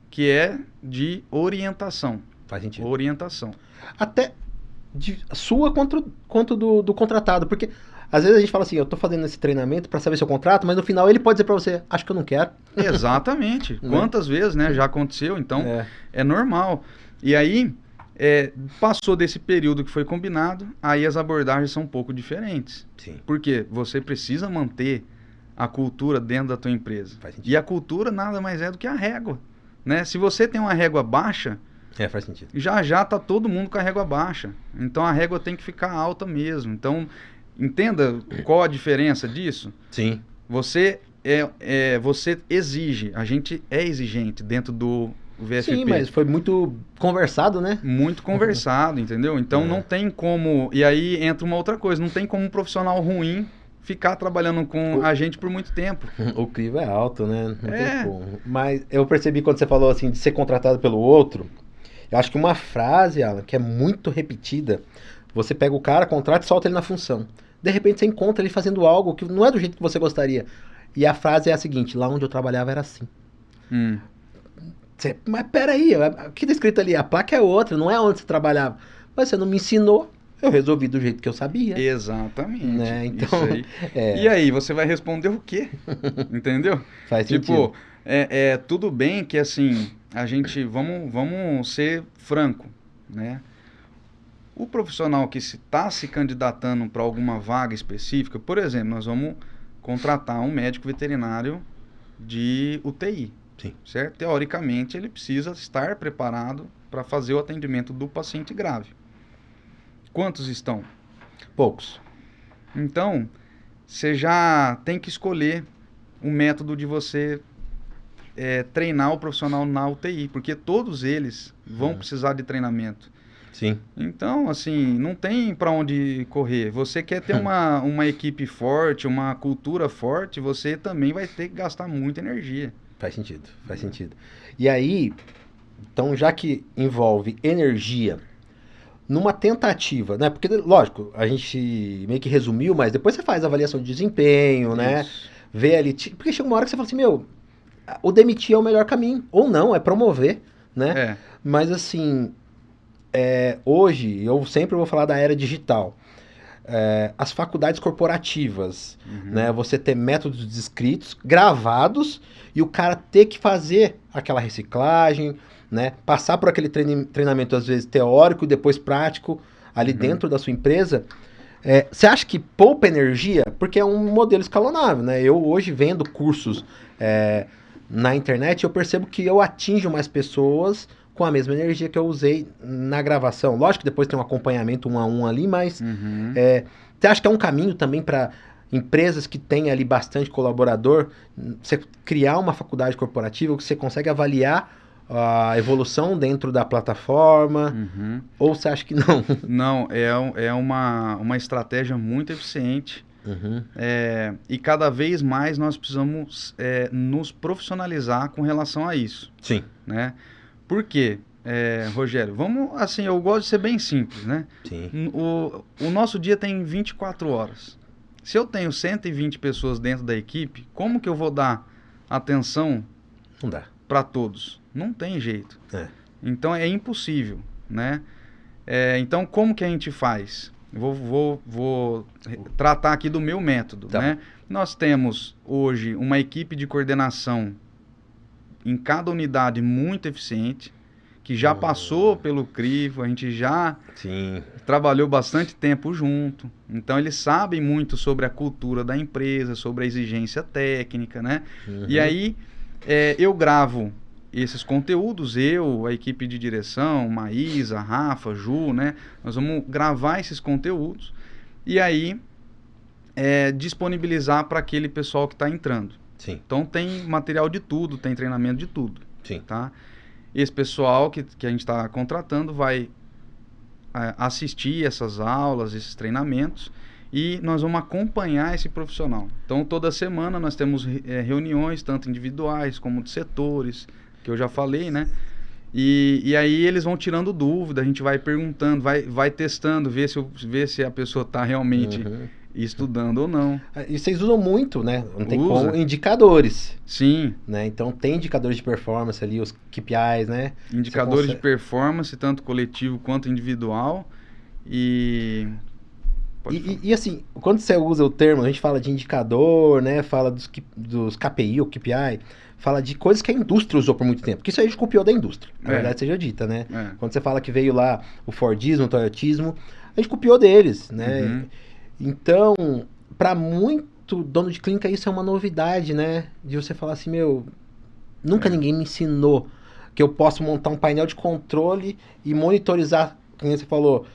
que é de orientação. Faz sentido. Orientação. Até sua quanto do contratado, porque às vezes a gente fala assim, eu tô fazendo esse treinamento para saber se eu contrato, mas no final ele pode dizer para você, acho que eu não quero. Exatamente. Quantas vezes, né? Já aconteceu, então é normal. E aí, passou desse período que foi combinado, aí as abordagens são um pouco diferentes. Porque você precisa manter a cultura dentro da tua empresa. E a cultura nada mais é do que a régua. Né? Se você tem uma régua baixa, faz sentido. Já tá todo mundo com a régua baixa. Então a régua tem que ficar alta mesmo. Então, entenda qual a diferença disso? Você você exige, a gente é exigente dentro do VFP. Sim, mas foi muito conversado, né? Muito conversado, entendeu? Então não tem como... E aí entra uma outra coisa, não tem como um profissional ruim ficar trabalhando com a gente por muito tempo. O crivo é alto, né? Não tem como. Mas eu percebi quando você falou assim de ser contratado pelo outro, eu acho que uma frase, Alan, que é muito repetida, você pega o cara, contrata e solta ele na função. De repente você encontra ele fazendo algo que não é do jeito que você gostaria. E a frase é a seguinte, lá onde eu trabalhava era assim. Mas peraí, o que está escrito ali? A placa é outra, não é onde você trabalhava. Mas você não me ensinou, eu resolvi do jeito que eu sabia. Exatamente. Né? Então, isso aí. E aí, você vai responder o quê? Entendeu? Faz sentido. Tipo, Tudo bem que assim, a gente, vamos ser franco, né? O profissional que está se candidatando para alguma vaga específica, por exemplo, nós vamos contratar um médico veterinário de UTI, Sim. certo? Teoricamente, ele precisa estar preparado para fazer o atendimento do paciente grave. Quantos estão? Poucos. Então, você já tem que escolher o método de você treinar o profissional na UTI, porque todos eles vão precisar de treinamento. Sim. Então, assim, não tem para onde correr. Você quer ter uma equipe forte, uma cultura forte, você também vai ter que gastar muita energia. Faz sentido, faz sentido. E aí, então, já que envolve energia, numa tentativa, né? Porque, lógico, a gente meio que resumiu, mas depois você faz a avaliação de desempenho, né? Isso. Vê ali. Porque chega uma hora que você fala assim, meu, o demitir é o melhor caminho. Ou não, é promover, né? É, Mas assim, hoje, eu sempre vou falar da era digital. As faculdades corporativas, né? Você ter métodos descritos, gravados, e o cara ter que fazer aquela reciclagem, né? Passar por aquele treinamento, às vezes, teórico e depois prático, ali dentro da sua empresa. Você acha que poupa energia? Porque é um modelo escalonável, né? Eu hoje vendo cursos na internet, eu percebo que eu atinjo mais pessoas com a mesma energia que eu usei na gravação. Lógico que depois tem um acompanhamento 1 a 1 ali, mas você acha que é um caminho também para empresas que têm ali bastante colaborador, você criar uma faculdade corporativa que você consegue avaliar a evolução dentro da plataforma? Ou você acha que não? Não, é uma estratégia muito eficiente. E cada vez mais nós precisamos nos profissionalizar com relação a isso, Sim. né? Por quê, Rogério? Vamos, assim, eu gosto de ser bem simples, né? Sim. O nosso dia tem 24 horas. Se eu tenho 120 pessoas dentro da equipe, como que eu vou dar atenção Não dá. para todos? Não tem jeito. Então é impossível, né? Então como que a gente faz? Vou tratar aqui do meu método, Tá. né? Nós temos hoje uma equipe de coordenação em cada unidade muito eficiente, que já passou pelo crivo, a gente já Sim. trabalhou bastante tempo junto, então eles sabem muito sobre a cultura da empresa, sobre a exigência técnica, né? E aí eu gravo esses conteúdos, a equipe de direção, Maísa, Rafa, Ju, né? Nós vamos gravar esses conteúdos e aí disponibilizar para aquele pessoal que está entrando. Sim. Então tem material de tudo, tem treinamento de tudo. Sim. Tá? Esse pessoal que a gente está contratando vai assistir essas aulas, esses treinamentos, e nós vamos acompanhar esse profissional. Então toda semana nós temos reuniões, tanto individuais como de setores, que eu já falei, né? E aí eles vão tirando dúvida, a gente vai perguntando, vai testando, ver se a pessoa está realmente estudando ou não. E vocês usam muito, né? Não tem Usa. como, indicadores, Sim, né? Então tem indicadores de performance ali, os KPIs, né? indicadores Você de performance, tanto coletivo quanto individual. E E assim, quando você usa o termo, a gente fala de indicador, né? Fala dos KPI ou KPI, fala de coisas que a indústria usou por muito tempo. Porque isso aí a gente copiou da indústria, na verdade seja dita, né? Quando você fala que veio lá o Fordismo, o Toyotismo, a gente copiou deles, né? Então, para muito dono de clínica, isso é uma novidade, né? De você falar assim, meu, nunca ninguém me ensinou que eu posso montar um painel de controle e monitorizar, como você falou,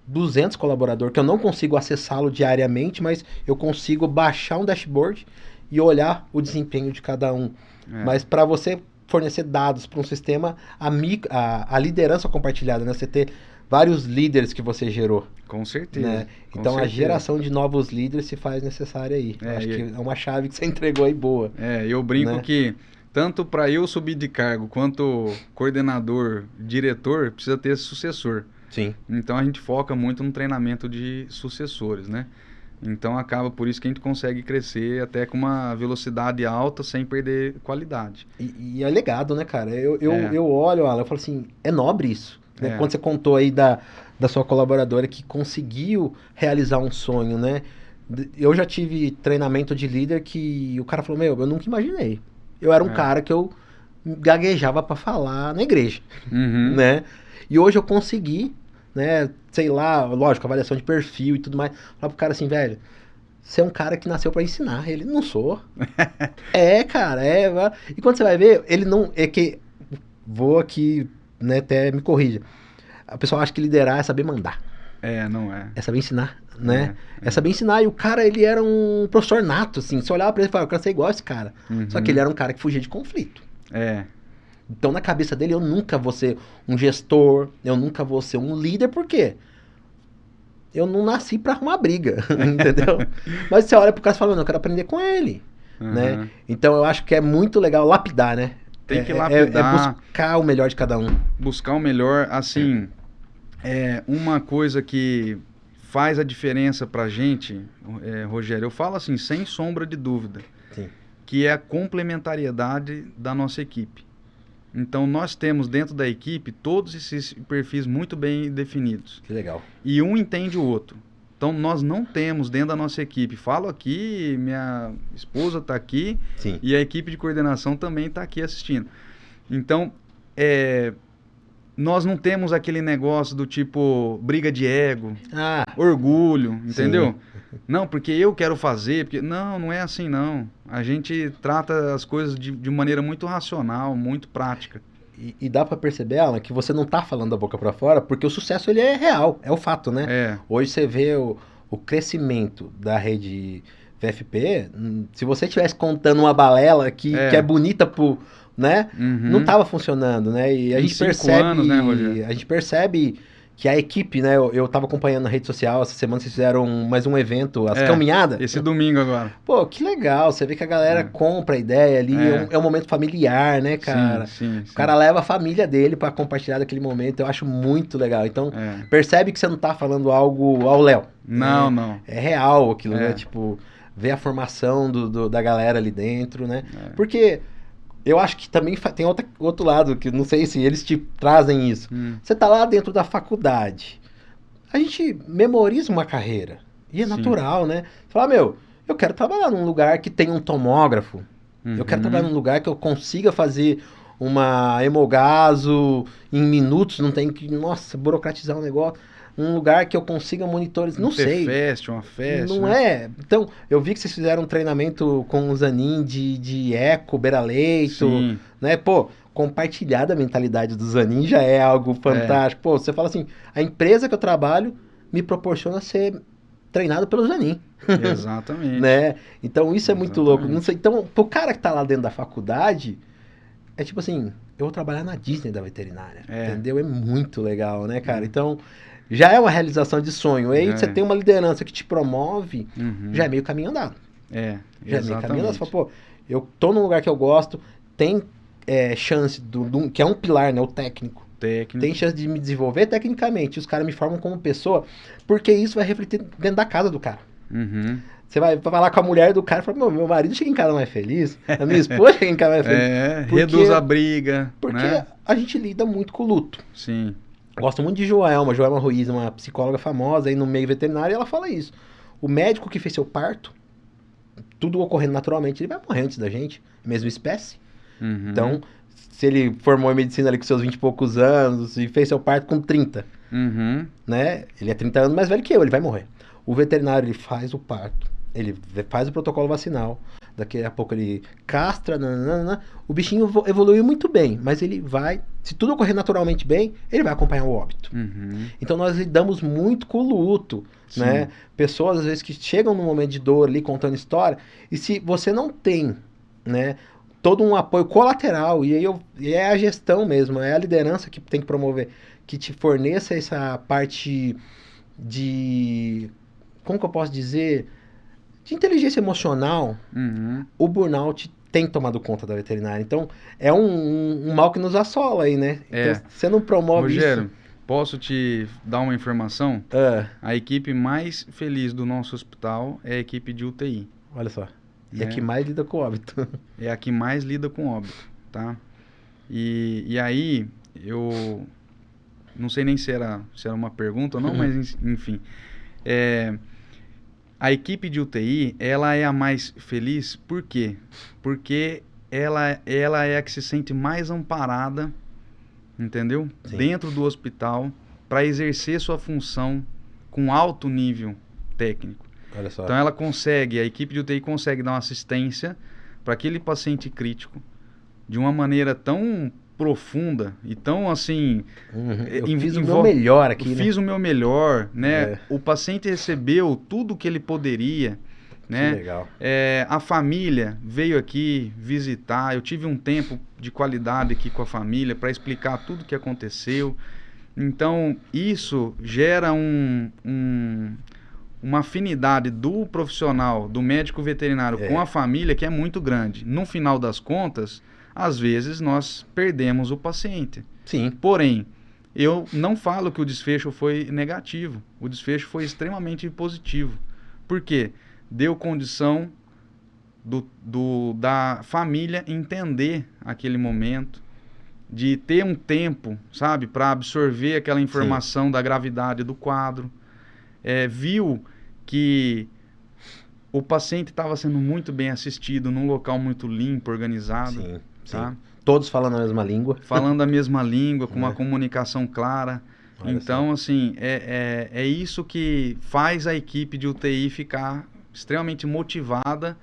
200 colaboradores, que eu não consigo acessá-lo diariamente, mas eu consigo baixar um dashboard e olhar o desempenho de cada um. Mas para você fornecer dados para um sistema, a liderança compartilhada, né? Você ter vários líderes que você gerou. Com certeza. Né? Então a geração de novos líderes se faz necessária aí. Acho que é uma chave que você entregou aí boa. Eu brinco, né? que tanto para eu subir de cargo quanto coordenador, diretor, precisa ter sucessor. Sim. Então a gente foca muito no treinamento de sucessores, né? Então acaba por isso que a gente consegue crescer até com uma velocidade alta sem perder qualidade. E é legado, né, cara? Eu olho, Alan, eu falo assim, é nobre isso. Né? É. Quando você contou aí da sua colaboradora que conseguiu realizar um sonho, né? Eu já tive treinamento de líder que o cara falou, meu, eu nunca imaginei. eu era um cara que eu gaguejava pra falar na igreja, Uhum. né? E hoje eu consegui, né? Sei lá, lógico, avaliação de perfil e tudo mais. Falar pro cara assim, velho, você é um cara que nasceu pra ensinar. Ele, não sou. Cara, E quando você vai ver, ele não... É que... Vou aqui, né, até me corrija. A pessoa acha que liderar é saber mandar. Não é. É saber ensinar, né? É saber ensinar. E o cara, ele era um professor nato, assim. Você olhava pra ele e falava, eu quero ser igual a esse cara. Só que ele era um cara que fugia de conflito. Então, na cabeça dele, eu nunca vou ser um gestor, eu nunca vou ser um líder, por quê? Eu não nasci pra arrumar briga, entendeu? Mas você olha pro cara e fala, não, eu quero aprender com ele, né? Então, eu acho que é muito legal lapidar, né? Tem que lapidar. Buscar o melhor de cada um. Buscar o melhor, assim, uma coisa que faz a diferença pra gente, Rogério, eu falo assim, sem sombra de dúvida, Sim. que é a complementariedade da nossa equipe. Então, nós temos dentro da equipe todos esses perfis muito bem definidos. Que legal. E um entende o outro. Então, nós não temos dentro da nossa equipe, falo aqui, minha esposa está aqui, Sim. e a equipe de coordenação também está aqui assistindo. Então, nós não temos aquele negócio do tipo briga de ego, orgulho, entendeu? Não, porque eu quero fazer, porque não é assim não. A gente trata as coisas de maneira muito racional, muito prática. E dá pra perceber, Alan, que você não tá falando da boca pra fora, porque o sucesso ele é real, é o fato, né? Hoje você vê o crescimento da rede VFP, se você estivesse contando uma balela que é bonita pro, né? Não tava funcionando, né? E a gente percebe, anos, né, Rogério? A gente percebe que a equipe, né? Eu tava acompanhando na rede social, essa semana vocês fizeram mais um evento, as caminhadas. Esse domingo agora. Pô, que legal, você vê que a galera compra a ideia ali, é um momento familiar, né, cara? Sim. O cara leva a família dele pra compartilhar daquele momento, eu acho muito legal. Então, percebe que você não tá falando algo ao Léo. Não. É real aquilo, né? Tipo, ver a formação da galera ali dentro, né? Porque... Eu acho que também tem outro lado, que não sei se eles te trazem isso. Você tá lá dentro da faculdade. A gente memoriza uma carreira. E é natural, né? Falar, eu quero trabalhar num lugar que tem um tomógrafo. Eu quero trabalhar num lugar que eu consiga fazer uma hemogaso em minutos, não tem que, burocratizar um negócio. Um lugar que eu consiga monitores, não sei. Uma festa. Não é. Então, eu vi que vocês fizeram um treinamento com o Zanin de eco, beira-leito, né? Pô, compartilhar da mentalidade do Zanin já é algo fantástico. Pô, você fala assim, a empresa que eu trabalho me proporciona ser treinado pelo Zanin. Exatamente. Né? Então, isso é muito louco. Não sei, então, pro cara que tá lá dentro da faculdade, é tipo assim, eu vou trabalhar na Disney da veterinária, entendeu? É muito legal, né, cara? Então... Já é uma realização de sonho. E aí você tem uma liderança que te promove, já é meio caminho andado. Já é meio caminho andado. Você fala, pô, eu tô num lugar que eu gosto, tem chance, que é um pilar, né? O técnico. Tem chance de me desenvolver tecnicamente. Os caras me formam como pessoa, porque isso vai refletir dentro da casa do cara. Você vai falar com a mulher do cara e fala, meu marido chega em casa mais feliz, a minha esposa chega em casa mais feliz. Reduz a briga. Porque a gente lida muito com o luto. Sim. Gosto muito de Joelma Ruiz, uma psicóloga famosa aí no meio veterinário, e ela fala isso. O médico que fez seu parto, tudo ocorrendo naturalmente, ele vai morrer antes da gente, mesma espécie. Então, se ele formou em medicina ali com seus 20 e poucos anos e fez seu parto com 30, né? Ele é 30 anos mais velho que eu, ele vai morrer. O veterinário, ele faz o parto, ele faz o protocolo vacinal, daqui a pouco ele castra, o bichinho evoluiu muito bem, mas ele vai, se tudo ocorrer naturalmente bem, ele vai acompanhar o óbito. Então nós lidamos muito com o luto, né? Pessoas às vezes que chegam num momento de dor ali contando história, e se você não tem, né, todo um apoio colateral, e é a gestão mesmo, é a liderança que tem que promover, que te forneça essa parte de, como que eu posso dizer, de inteligência emocional, o burnout tem tomado conta da veterinária. Então, é um mal que nos assola aí, né? Então, você não promove Rogério, isso. Posso te dar uma informação? A equipe mais feliz do nosso hospital é a equipe de UTI. Olha só. E a que mais lida com óbito. É a que mais lida com óbito, tá? E aí, eu não sei nem se era uma pergunta ou não, mas enfim. A equipe de UTI, ela é a mais feliz, por quê? Porque ela é a que se sente mais amparada, entendeu? Sim. Dentro do hospital, para exercer sua função com alto nível técnico. Olha só. Então ela consegue, a equipe de UTI consegue dar uma assistência para aquele paciente crítico de uma maneira tão profunda e tão assim... Eu fiz o meu melhor aqui, eu né? fiz o meu melhor, né? É. O paciente recebeu tudo que ele poderia, né? Que legal. A família veio aqui visitar, eu tive um tempo de qualidade aqui com a família para explicar tudo o que aconteceu. Então, isso gera uma afinidade do profissional, do médico veterinário com a família que é muito grande. No final das contas, às vezes nós perdemos o paciente. Sim. Porém, eu não falo que o desfecho foi negativo. O desfecho foi extremamente positivo. Por quê? Deu condição da família entender aquele momento, de ter um tempo, sabe, para absorver aquela informação da gravidade do quadro. Viu que o paciente estava sendo muito bem assistido, num local muito limpo, organizado. Sim, tá? sim. Todos falando a mesma língua. Falando a mesma língua, com uma comunicação clara. Olha Então, só. assim, é isso que faz a equipe de UTI ficar extremamente motivada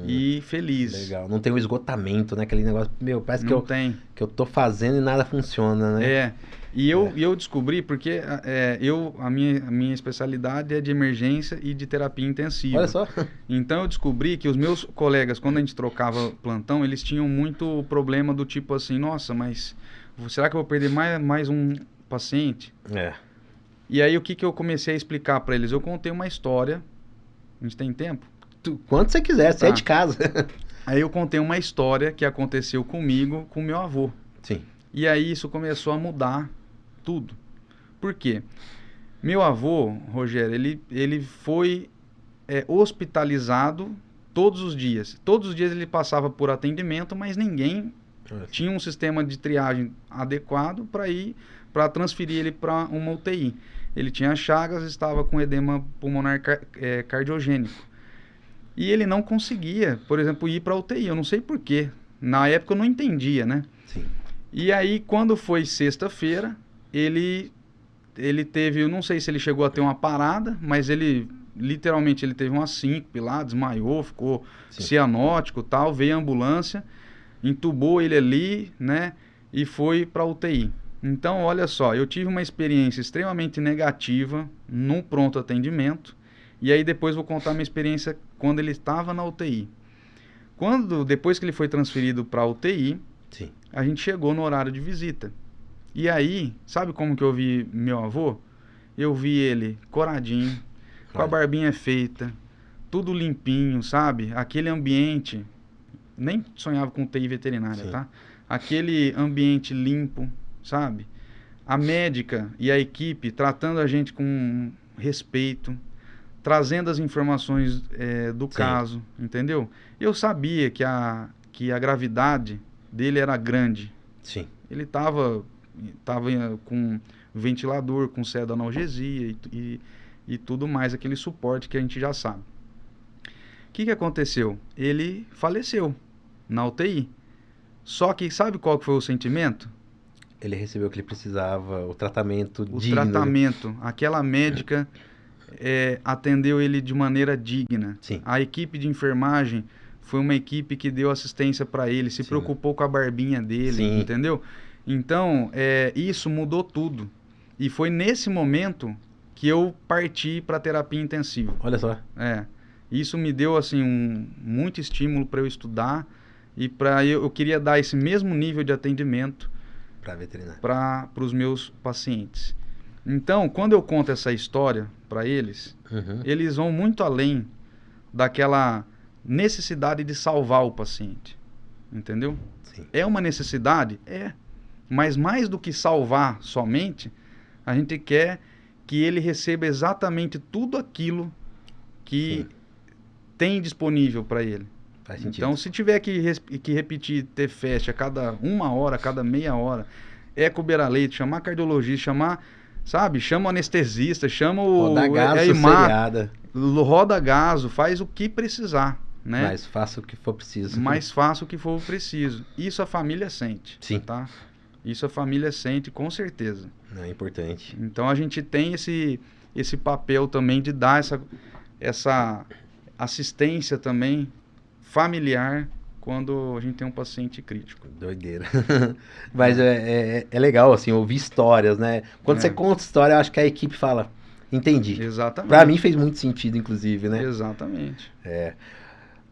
e feliz. Legal. Não tem o esgotamento, né? Aquele negócio, meu, parece Não tem. que eu tô fazendo e nada funciona, né? E eu descobri, porque a minha especialidade é de emergência e de terapia intensiva. Olha só. Então eu descobri que os meus colegas, quando a gente trocava plantão, eles tinham muito problema do tipo assim, nossa, mas será que eu vou perder mais um paciente? E aí o que eu comecei a explicar para eles? Eu contei uma história, a gente tem tempo? Quanto você quiser, você é de casa. Aí eu contei uma história que aconteceu comigo, com meu avô. Sim. E aí isso começou a mudar tudo. Por quê? Meu avô, Rogério, ele foi hospitalizado todos os dias. Todos os dias ele passava por atendimento, mas ninguém tinha um sistema de triagem adequado para transferir ele para uma UTI. Ele tinha chagas, estava com edema pulmonar cardiogênico. E ele não conseguia, por exemplo, ir para a UTI. Eu não sei por quê. Na época eu não entendia, né? Sim. E aí, quando foi sexta-feira, ele teve, eu não sei se ele chegou a ter uma parada, mas literalmente ele teve uma síncope lá, desmaiou, ficou cianótico e tal, veio a ambulância, entubou ele ali, né, e foi para UTI. Então, olha só, eu tive uma experiência extremamente negativa no pronto atendimento, e aí depois vou contar minha experiência quando ele estava na UTI. Depois que ele foi transferido para a UTI, Sim. a gente chegou no horário de visita. E aí, sabe como que eu vi meu avô? Eu vi ele coradinho, com a barbinha feita, tudo limpinho, sabe? Aquele ambiente, nem sonhava com UTI veterinária, tá? Aquele ambiente limpo, sabe? A médica e a equipe tratando a gente com respeito, trazendo as informações do caso, entendeu? Eu sabia que a gravidade dele era grande. Sim. Ele estava com ventilador, com seda analgesia e tudo mais, aquele suporte que a gente já sabe. O que aconteceu? Ele faleceu na UTI. Só que sabe qual que foi o sentimento? Ele recebeu o que ele precisava, o tratamento digno. O tratamento. Aquela médica atendeu ele de maneira digna. Sim. A equipe de enfermagem foi uma equipe que deu assistência para ele, se preocupou com a barbinha dele, entendeu? Então, isso mudou tudo. E foi nesse momento que eu parti para terapia intensiva. Olha só. Isso me deu assim muito estímulo para eu estudar e eu queria dar esse mesmo nível de atendimento para veterinário, para os meus pacientes. Então, quando eu conto essa história para eles, eles vão muito além daquela necessidade de salvar o paciente, entendeu? Sim. É uma necessidade? Mas mais do que salvar somente, a gente quer que ele receba exatamente tudo aquilo que tem disponível para ele. Faz sentido. Então, se tiver que repetir TFEST a cada 1 hora, a cada meia hora, ecoberaleite, chamar cardiologista, chama o anestesista, chama o roda gaso, EIMAR, roda gaso, faz o que precisar. né? Mas faça o que for preciso. Mas faça o que for preciso. Isso a família sente. Sim. Tá? Isso a família sente com certeza. É importante. Então a gente tem esse papel também de dar essa assistência também familiar quando a gente tem um paciente crítico. Doideira. Mas é legal, assim, ouvir histórias, né? Quando você conta história, eu acho que a equipe fala, entendi. Exatamente. Pra mim fez muito sentido, inclusive, né? Exatamente.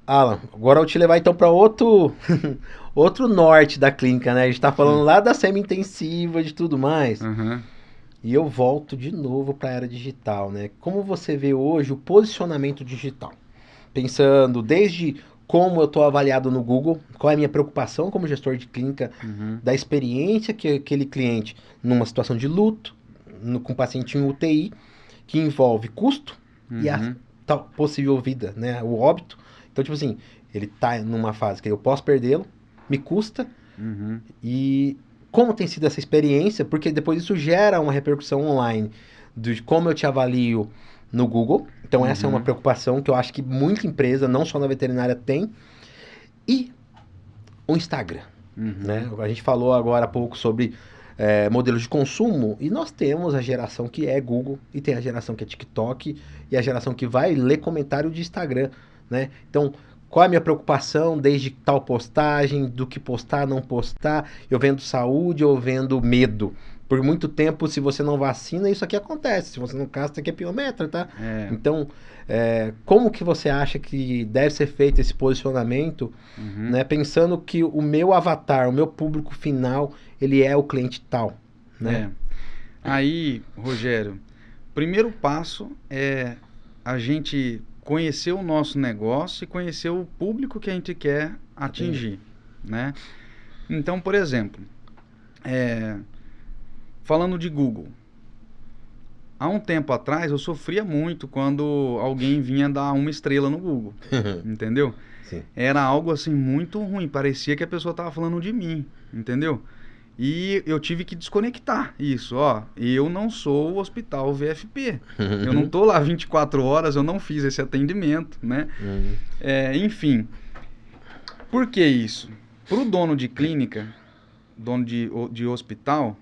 Alan, agora eu te levar então para outro norte da clínica, né? A gente tá falando lá da semi-intensiva, de tudo mais. Uhum. E eu volto de novo para a era digital, né? Como você vê hoje o posicionamento digital? Pensando desde como eu estou avaliado no Google, qual é a minha preocupação como gestor de clínica, da experiência que aquele cliente, numa situação de luto, com paciente em UTI, que envolve custo e a tal possível vida, né? O óbito. Então, tipo assim, ele tá numa fase que eu posso perdê-lo, me custa, e como tem sido essa experiência, porque depois isso gera uma repercussão online de como eu te avalio no Google. Então essa é uma preocupação que eu acho que muita empresa, não só na veterinária, tem. E o Instagram, né? A gente falou agora há pouco sobre modelos de consumo, e nós temos a geração que é Google, e tem a geração que é TikTok, e a geração que vai ler comentário de Instagram, né? Então, qual é a minha preocupação desde tal postagem, do que postar, não postar, eu vendo saúde ou vendo medo? Por muito tempo, se você não vacina, isso aqui acontece. Se você não castra, aqui é piometra, tá? Então, como que você acha que deve ser feito esse posicionamento, né? Pensando que o meu avatar, o meu público final, ele é o cliente tal, né? Aí, Rogério, primeiro passo é a gente conhecer o nosso negócio e conhecer o público que a gente quer atingir, né? Então, por exemplo, falando de Google, há um tempo atrás eu sofria muito quando alguém vinha dar uma estrela no Google, entendeu? Sim. Era algo assim muito ruim, parecia que a pessoa estava falando de mim, entendeu? E eu tive que desconectar isso, ó. Eu não sou o hospital VFP. Eu não tô lá 24 horas, eu não fiz esse atendimento, né? Enfim, por que isso? Pro dono de clínica, dono de hospital,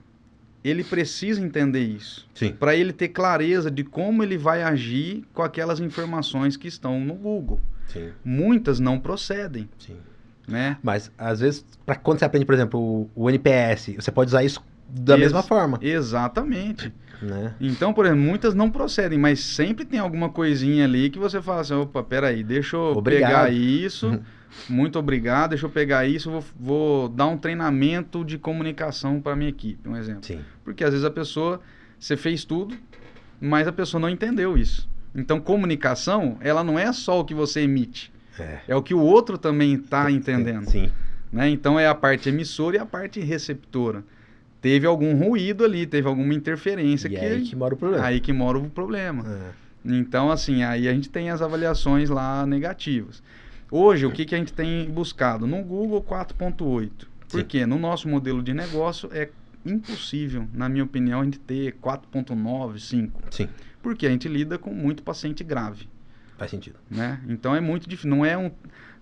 ele precisa entender isso. Para ele ter clareza de como ele vai agir com aquelas informações que estão no Google. Sim. Muitas não procedem. Sim. Né? Mas, às vezes, quando você aprende, por exemplo, o NPS, você pode usar isso da mesma forma. Exatamente. Né? Então, por exemplo, muitas não procedem, mas sempre tem alguma coisinha ali que você fala assim, opa, peraí, deixa eu pegar isso, muito obrigado, deixa eu pegar isso, vou dar um treinamento de comunicação para minha equipe, um exemplo. Sim. Porque às vezes a pessoa, você fez tudo, mas a pessoa não entendeu isso. Então, comunicação, ela não é só o que você emite. É o que o outro também está entendendo. Sim. Né? Então é a parte emissora e a parte receptora. Teve algum ruído ali, teve alguma interferência. E é aí que mora o problema. Aí que mora o problema. Então, assim, aí a gente tem as avaliações lá negativas. Hoje, o que a gente tem buscado? No Google 4.8. Porque no nosso modelo de negócio é impossível, na minha opinião, a gente ter 4.9, 5. Sim. Porque a gente lida com muito paciente grave. Faz sentido. Né? Então é muito difícil.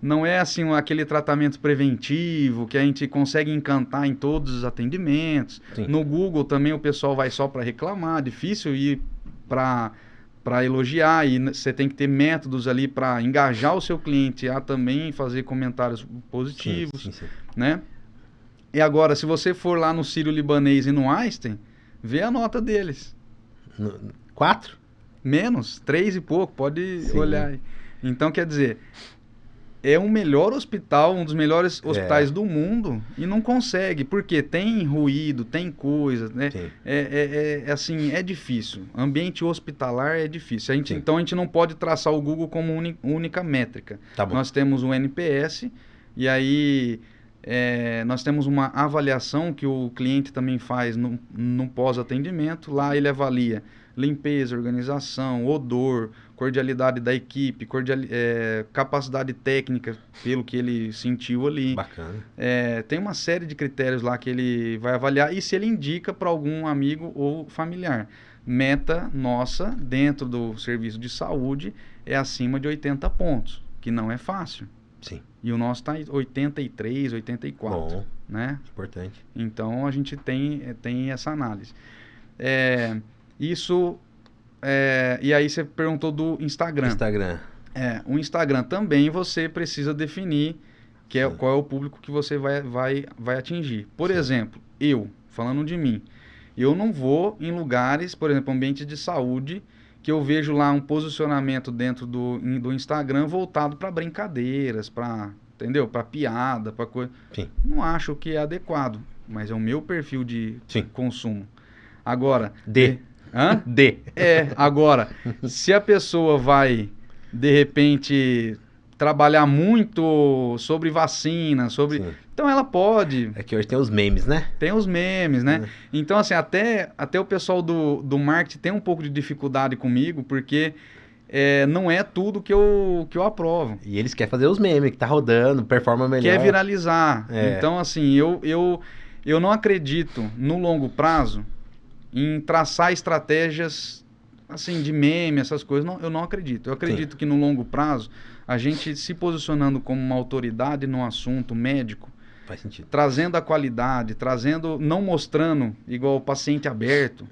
Não é assim aquele tratamento preventivo que a gente consegue encantar em todos os atendimentos. Sim. No Google também o pessoal vai só para reclamar. Difícil ir para elogiar. E você tem que ter métodos ali para engajar o seu cliente a também fazer comentários positivos. Sim. Né? E agora, se você for lá no Sírio-Libanês e no Einstein, vê a nota deles. 4? Menos, 3 e pouco, pode olhar aí. Então, quer dizer, é o melhor hospital, um dos melhores hospitais do mundo e não consegue, porque tem ruído, tem coisa, né? Assim, é difícil. Ambiente hospitalar é difícil. Então, a gente não pode traçar o Google como única métrica. Tá bom. Nós temos o NPS e aí nós temos uma avaliação que o cliente também faz no pós-atendimento. Lá ele avalia limpeza, organização, odor, cordialidade da equipe, capacidade técnica pelo que ele sentiu ali. Bacana. Tem uma série de critérios lá que ele vai avaliar e se ele indica para algum amigo ou familiar. Meta nossa, dentro do serviço de saúde, é acima de 80 pontos. que não é fácil. Sim. E o nosso está em 83, 84, Bom, né? importante. Então, a gente tem essa análise. E aí você perguntou do Instagram. Instagram. O Instagram também você precisa definir qual é o público que você vai atingir. Por exemplo, falando de mim, eu não vou em lugares, por exemplo, ambiente de saúde, que eu vejo lá um posicionamento dentro do Instagram voltado para brincadeiras, entendeu? Para piada, para coisa. Sim. Não acho que é adequado, mas é o meu perfil de consumo. Agora... Hã? Agora, se a pessoa vai, de repente, trabalhar muito sobre vacina, Sim. Então ela pode... É que hoje tem os memes, né? Tem os memes, né? Então, assim, até o pessoal do marketing tem um pouco de dificuldade comigo, porque não é tudo que eu aprovo. E eles querem fazer os memes, que tá rodando, performa melhor. Quer viralizar. Então, assim, eu não acredito, no longo prazo, em traçar estratégias assim de meme, essas coisas. Não, eu não acredito. Eu acredito que no longo prazo, a gente se posicionando como uma autoridade no assunto médico, faz sentido. Trazendo a qualidade, não mostrando igual o paciente aberto.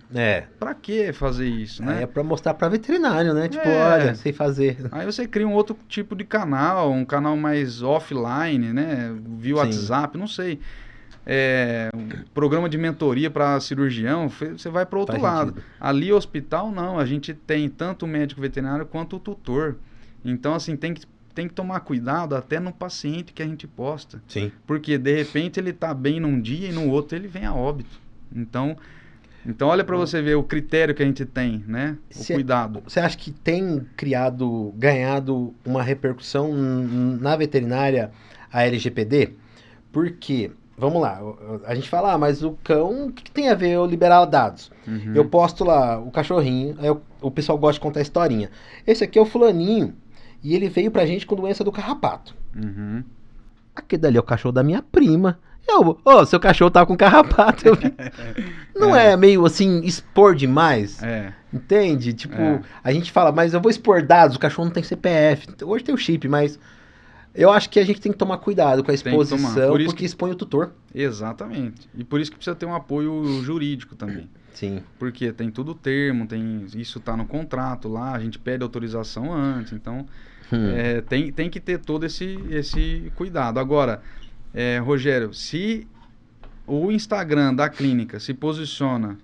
Pra que fazer isso, né? É pra mostrar pra veterinário, né? Tipo, olha, sei fazer. Aí você cria um outro tipo de canal, um canal mais offline, né? Via WhatsApp, não sei. Um programa de mentoria para cirurgião, você vai para outro lado. Sentido. Ali, hospital, não. A gente tem tanto o médico veterinário quanto o tutor. Então, assim, tem que tomar cuidado até no paciente que a gente posta. Sim. Porque, de repente, ele tá bem num dia e no outro ele vem a óbito. Então olha para você ver o critério que a gente tem, né? O cuidado. Você acha que tem ganhado uma repercussão na veterinária a LGPD? Porque... Vamos lá, a gente fala, mas o cão, o que tem a ver eu liberar dados? Uhum. Eu posto lá o cachorrinho, aí o pessoal gosta de contar a historinha. Esse aqui é o fulaninho, e ele veio pra gente com doença do carrapato. Uhum. Aquele dali é o cachorro da minha prima. Seu cachorro tá com carrapato. Não é meio assim, expor demais? Entende? Tipo, a gente fala, mas eu vou expor dados, o cachorro não tem CPF. Hoje tem o chip, mas... Eu acho que a gente tem que tomar cuidado com a exposição, porque expõe o tutor. Exatamente. E por isso que precisa ter um apoio jurídico também. Sim. Porque tem tudo termo, isso está no contrato lá, a gente pede autorização antes, então tem que ter todo esse cuidado. Agora, Rogério, se o Instagram da clínica se posiciona,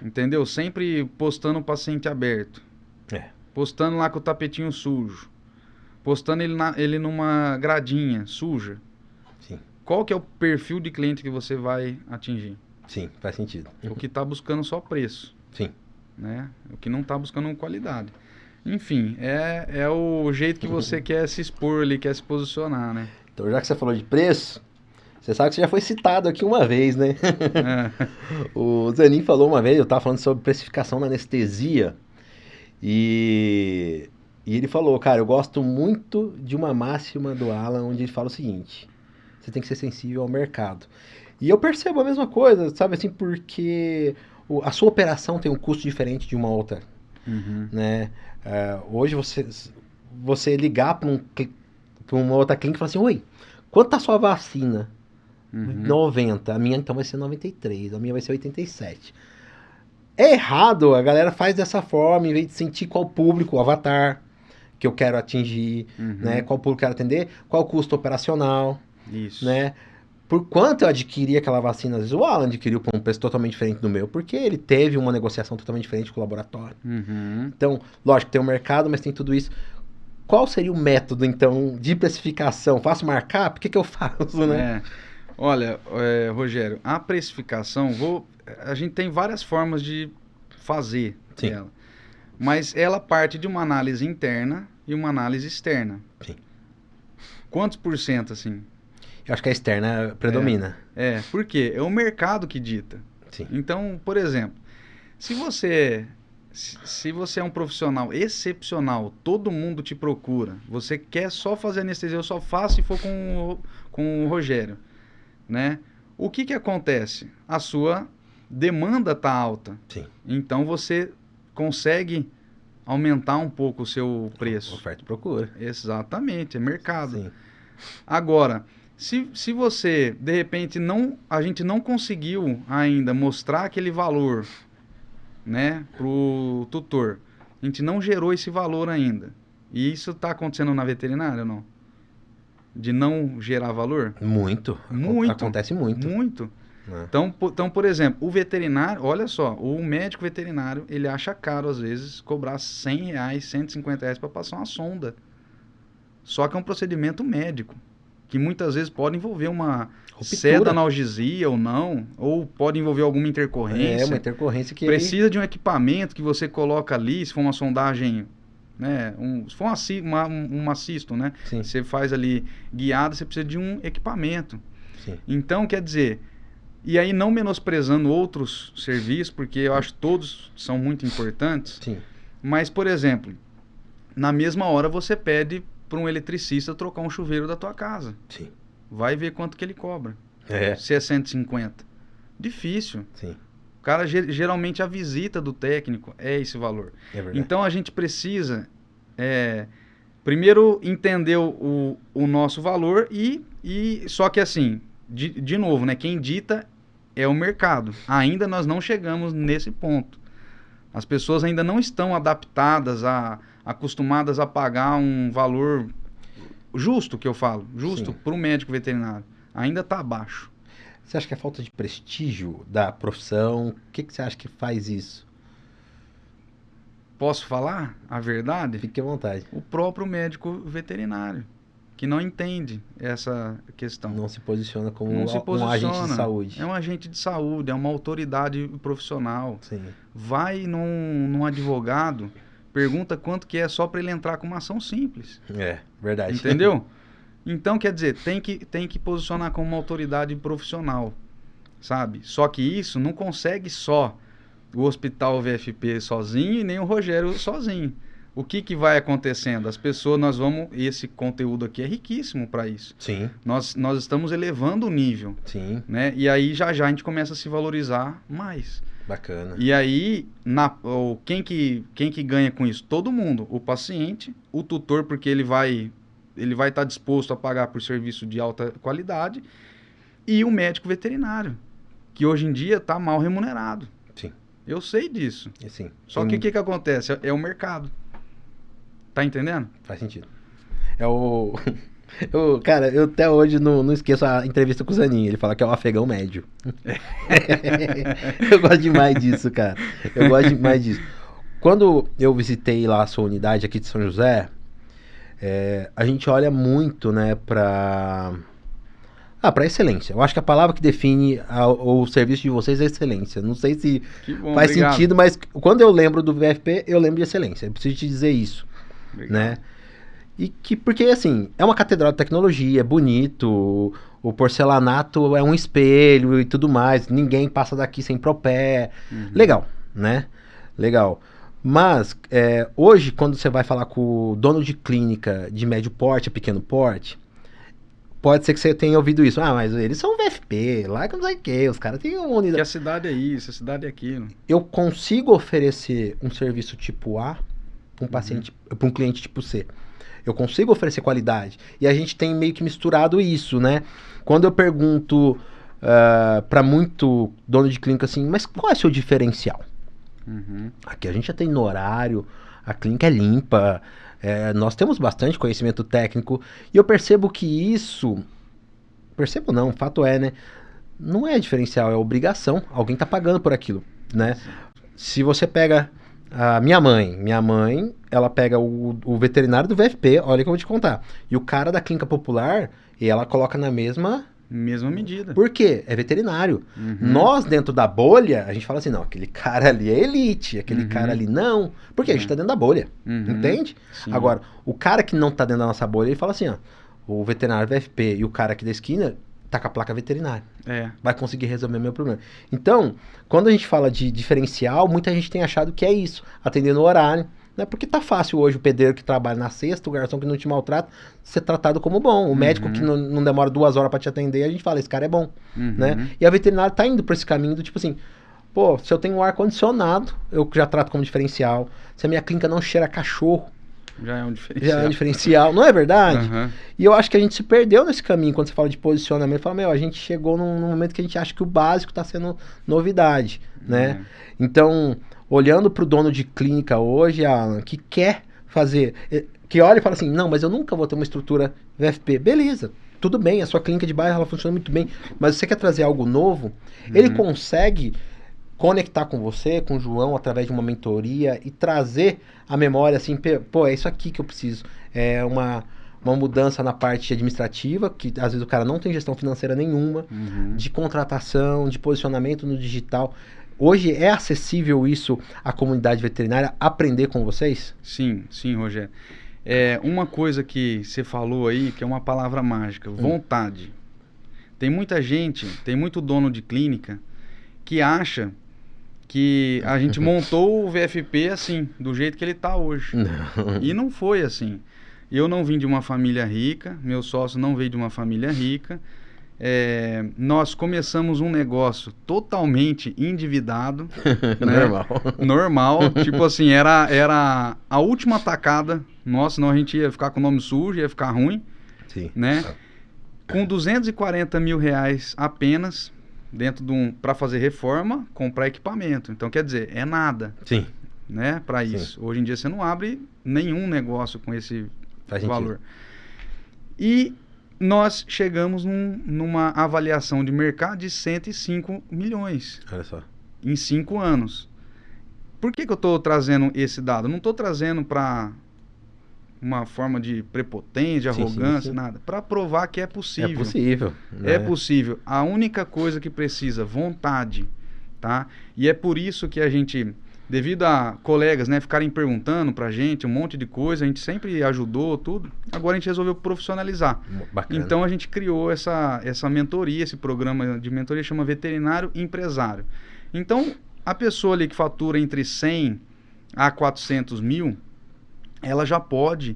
entendeu? Sempre postando o paciente aberto, postando lá com o tapetinho sujo, postando ele numa gradinha suja. Sim. Qual que é o perfil de cliente que você vai atingir? Sim, faz sentido. O que está buscando só preço. Sim. Né? O que não está buscando qualidade. Enfim, é o jeito que você quer se expor ali, quer se posicionar, né? Então, já que você falou de preço, você sabe que você já foi citado aqui uma vez, né? O Zanin falou uma vez, eu estava falando sobre precificação na anestesia, e ele falou, cara, eu gosto muito de uma máxima do Alan, onde ele fala o seguinte: você tem que ser sensível ao mercado. E eu percebo a mesma coisa, sabe assim, porque a sua operação tem um custo diferente de uma outra. Né? Hoje você ligar para uma outra clínica e falar assim, oi, quanto tá a sua vacina? 90, a minha então vai ser 93, a minha vai ser 87. É errado, a galera faz dessa forma, em vez de sentir qual público, o avatar que eu quero atingir, né? Qual público eu quero atender, qual o custo operacional. Isso. Né? Por quanto eu adquiri aquela vacina, às vezes o Alan adquiriu por um preço totalmente diferente do meu, porque ele teve uma negociação totalmente diferente com o laboratório. Então, lógico, tem o mercado, mas tem tudo isso. Qual seria o método, então, de precificação? Faço markup? O que eu faço, né? Olha, Rogério, a precificação, a gente tem várias formas de fazer ela. Mas ela parte de uma análise interna e uma análise externa. Sim. Quantos por cento, assim? Eu acho que a externa predomina. Por quê? É o mercado que dita. Sim. Então, por exemplo, se você é um profissional excepcional, todo mundo te procura, você quer só fazer anestesia, eu só faço se for com o Rogério, né? O que acontece? A sua demanda está alta. Sim. Então, você consegue aumentar um pouco o seu preço. Oferta e procura. Exatamente, é mercado. Sim. Agora, se você, de repente, a gente não conseguiu ainda mostrar aquele valor, né, pro tutor, a gente não gerou esse valor ainda. E isso está acontecendo na veterinária ou não? De não gerar valor? Muito. Muito. Acontece muito. Muito. Né? Então, por exemplo, o veterinário, olha só, o médico veterinário, ele acha caro, às vezes, cobrar R$100, R$150 para passar uma sonda. Só que é um procedimento médico, que muitas vezes pode envolver uma analgesia ou não, ou pode envolver alguma intercorrência. É, uma intercorrência que... Precisa de um equipamento que você coloca ali, se for uma sondagem, né, se for uma cisto, né, Sim. você faz ali guiada, você precisa de um equipamento. Sim. Então, quer dizer... E aí, não menosprezando outros serviços, porque eu acho que todos são muito importantes. Sim. Mas, por exemplo, na mesma hora você pede para um eletricista trocar um chuveiro da tua casa. Sim. Vai ver quanto que ele cobra. É. Se é 150. Difícil. Sim. O cara, geralmente, a visita do técnico é esse valor. É verdade. Então, a gente precisa, primeiro, entender o nosso valor só que assim, de novo, né? Quem dita é o mercado. Ainda nós não chegamos nesse ponto. As pessoas ainda não estão adaptadas, acostumadas a pagar um valor justo, que eu falo, justo para o médico veterinário. Ainda está abaixo. Você acha que é falta de prestígio da profissão? O que você acha que faz isso? Posso falar a verdade? Fique à vontade. O próprio médico veterinário, que não entende essa questão. Não se posiciona como um agente de saúde. É um agente de saúde, é uma autoridade profissional. Sim. Vai num advogado, pergunta quanto que é só para ele entrar com uma ação simples. É, verdade. Entendeu? Então, quer dizer, tem que posicionar como uma autoridade profissional, sabe? Só que isso não consegue só o Hospital VFP sozinho e nem o Rogério sozinho. O que vai acontecendo? As pessoas, esse conteúdo aqui é riquíssimo para isso. Sim. Nós estamos elevando o nível. Sim. Né? E aí já a gente começa a se valorizar mais. Bacana. E aí, quem que ganha com isso? Todo mundo. O paciente, o tutor, porque ele vai estar disposto a pagar por serviço de alta qualidade, e o médico veterinário, que hoje em dia está mal remunerado. Sim. Eu sei disso. Sim. Só que o que acontece? É o mercado. Tá entendendo? Faz sentido. Cara, eu até hoje não esqueço a entrevista com o Zanin. Ele fala que é o afegão médio. Eu gosto demais disso, cara. Eu gosto demais disso. Quando eu visitei lá a sua unidade aqui de São José, a gente olha muito, né, pra excelência. Eu acho que a palavra que define o serviço de vocês é excelência. Não sei se faz sentido, mas quando eu lembro do VFP, eu lembro de excelência. Eu preciso te dizer isso. Obrigado. Né? Porque, assim, é uma catedral de tecnologia, é bonito, o porcelanato é um espelho e tudo mais, ninguém passa daqui sem propé. Uhum. Legal, né? Legal. Mas, hoje, quando você vai falar com o dono de clínica de médio porte, pequeno porte, pode ser que você tenha ouvido isso. Ah, mas eles são VFP, lá que não sei o que, os caras têm uma unidade. Que a cidade é isso, a cidade é aquilo. Eu consigo oferecer um serviço tipo A para um paciente, para um cliente tipo C. Eu consigo oferecer qualidade. E a gente tem meio que misturado isso, né? Quando eu pergunto para muito dono de clínica assim, mas qual é o seu diferencial? Uhum. Aqui a gente já tem no horário, a clínica é limpa, nós temos bastante conhecimento técnico. E eu percebo que isso... Percebo não, fato é, né? Não é diferencial, é obrigação. Alguém tá pagando por aquilo, né? Sim. Se você pega... A minha mãe, ela pega o veterinário do VFP, olha que eu vou te contar. E o cara da clínica popular, e ela coloca na mesma medida. Por quê? É veterinário. Uhum. Nós, dentro da bolha, a gente fala assim, não, aquele cara ali é elite, aquele cara ali não. Porque a gente tá dentro da bolha, entende? Sim. Agora, o cara que não tá dentro da nossa bolha, ele fala assim, ó, o veterinário VFP e o cara aqui da esquina tá com a placa veterinária. Vai conseguir resolver meu problema. Então, quando a gente fala de diferencial, muita gente tem achado que é isso, atender no horário, né? Porque tá fácil hoje o pedreiro que trabalha na sexta, o garçom que não te maltrata, ser tratado como bom. O médico que não demora 2 horas para te atender, a gente fala, esse cara é bom, né? E a veterinária tá indo por esse caminho do tipo assim, Pô, se eu tenho um ar-condicionado, eu já trato como diferencial. Se a minha clínica não cheira a cachorro, Já é um diferencial. já é um diferencial. Não é verdade? Aham. E eu acho que a gente se perdeu nesse caminho. Quando você fala de posicionamento, fala, meu, a gente chegou num momento que a gente acha que o básico está sendo novidade, né? Então, olhando para o dono de clínica hoje, Alan, que quer fazer, que olha e fala assim, não, mas eu nunca vou ter uma estrutura VFP. Beleza, tudo bem, a sua clínica de bairro ela funciona muito bem, mas você quer trazer algo novo, ele consegue conectar com você, com o João, através de uma mentoria e trazer a memória assim, pô, é isso aqui que eu preciso. É uma mudança na parte administrativa, que às vezes o cara não tem gestão financeira nenhuma, de contratação, de posicionamento no digital. Hoje é acessível isso à comunidade veterinária aprender com vocês? Sim, Rogério. Uma coisa que você falou aí, que é uma palavra mágica, vontade. Tem muita gente, tem muito dono de clínica que acha que a gente montou o VFP assim, do jeito que ele está hoje. Não. E não foi assim. Eu não vim de uma família rica, meu sócio não veio de uma família rica. Nós começamos um negócio totalmente endividado. Né? Normal. Tipo assim, era a última tacada. Nossa, senão a gente ia ficar com o nome sujo, ia ficar ruim. Sim. Né? Com 240 mil reais apenas, dentro de para fazer reforma, comprar equipamento. Então, quer dizer, é nada. Sim. Né, para isso. Hoje em dia você não abre nenhum negócio com esse valor. E nós chegamos numa avaliação de mercado de 105 milhões. Olha só. Em 5 anos. Por que eu estou trazendo esse dado? Não estou trazendo para uma forma de prepotência, de arrogância, nada. Para provar que é possível. É possível. Né? É possível. A única coisa que precisa, vontade. Tá? E é por isso que a gente, devido a colegas, né, ficarem perguntando pra gente um monte de coisa, a gente sempre ajudou tudo. Agora a gente resolveu profissionalizar. Bacana. Então a gente criou essa mentoria, esse programa de mentoria chama Veterinário Empresário. Então a pessoa ali que fatura entre 100 a 400 mil, ela já pode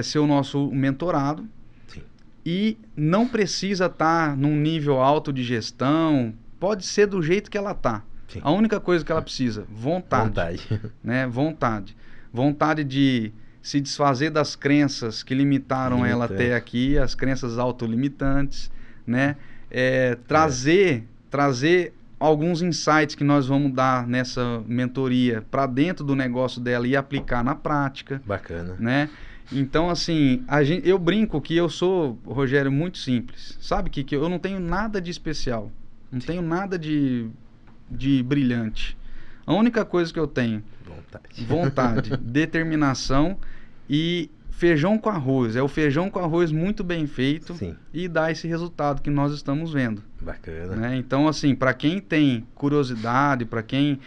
ser o nosso mentorado. Sim. E não precisa estar num nível alto de gestão, pode ser do jeito que ela está. Sim. A única coisa que ela precisa, vontade. Né? Vontade. Vontade de se desfazer das crenças que limitaram ela até aqui, as crenças autolimitantes, né? Trazer alguns insights que nós vamos dar nessa mentoria para dentro do negócio dela e aplicar na prática. Bacana. Né? Então, assim, eu brinco que eu sou, Rogério, muito simples. Sabe que eu não tenho nada de especial. Não tenho nada de brilhante. A única coisa que eu tenho, vontade, determinação e feijão com arroz. É o feijão com arroz muito bem feito. Sim. E dá esse resultado que nós estamos vendo. Bacana. Né? Então, assim, para quem tem curiosidade, para quem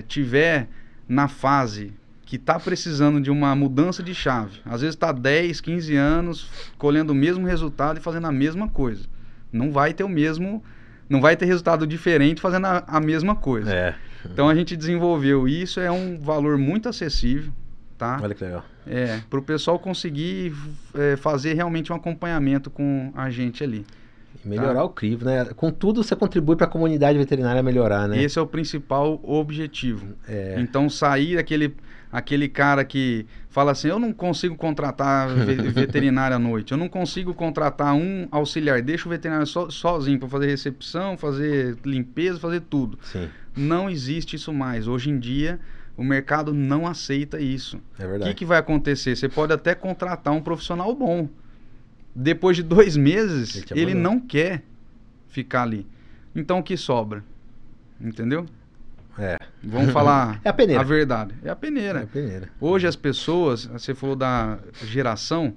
tiver na fase que está precisando de uma mudança de chave, às vezes está 10, 15 anos colhendo o mesmo resultado e fazendo a mesma coisa. Não vai ter resultado diferente fazendo a mesma coisa. Então a gente desenvolveu isso, é um valor muito acessível, tá? Olha que legal. Para o pessoal conseguir fazer realmente um acompanhamento com a gente ali. E melhorar o crivo, né? Com tudo você contribui para a comunidade veterinária melhorar, né? Esse é o principal objetivo. Então sair aquele cara que fala assim, eu não consigo contratar veterinário à noite, eu não consigo contratar um auxiliar, deixa o veterinário sozinho para fazer recepção, fazer limpeza, fazer tudo. Sim. Não existe isso mais. Hoje em dia, o mercado não aceita isso. É verdade. O que vai acontecer? Você pode até contratar um profissional bom. Depois de 2 meses, ele não quer ficar ali. Então, o que sobra? Entendeu? Vamos falar a peneira. A verdade. É a peneira. É a peneira. Hoje as pessoas, você falou da geração,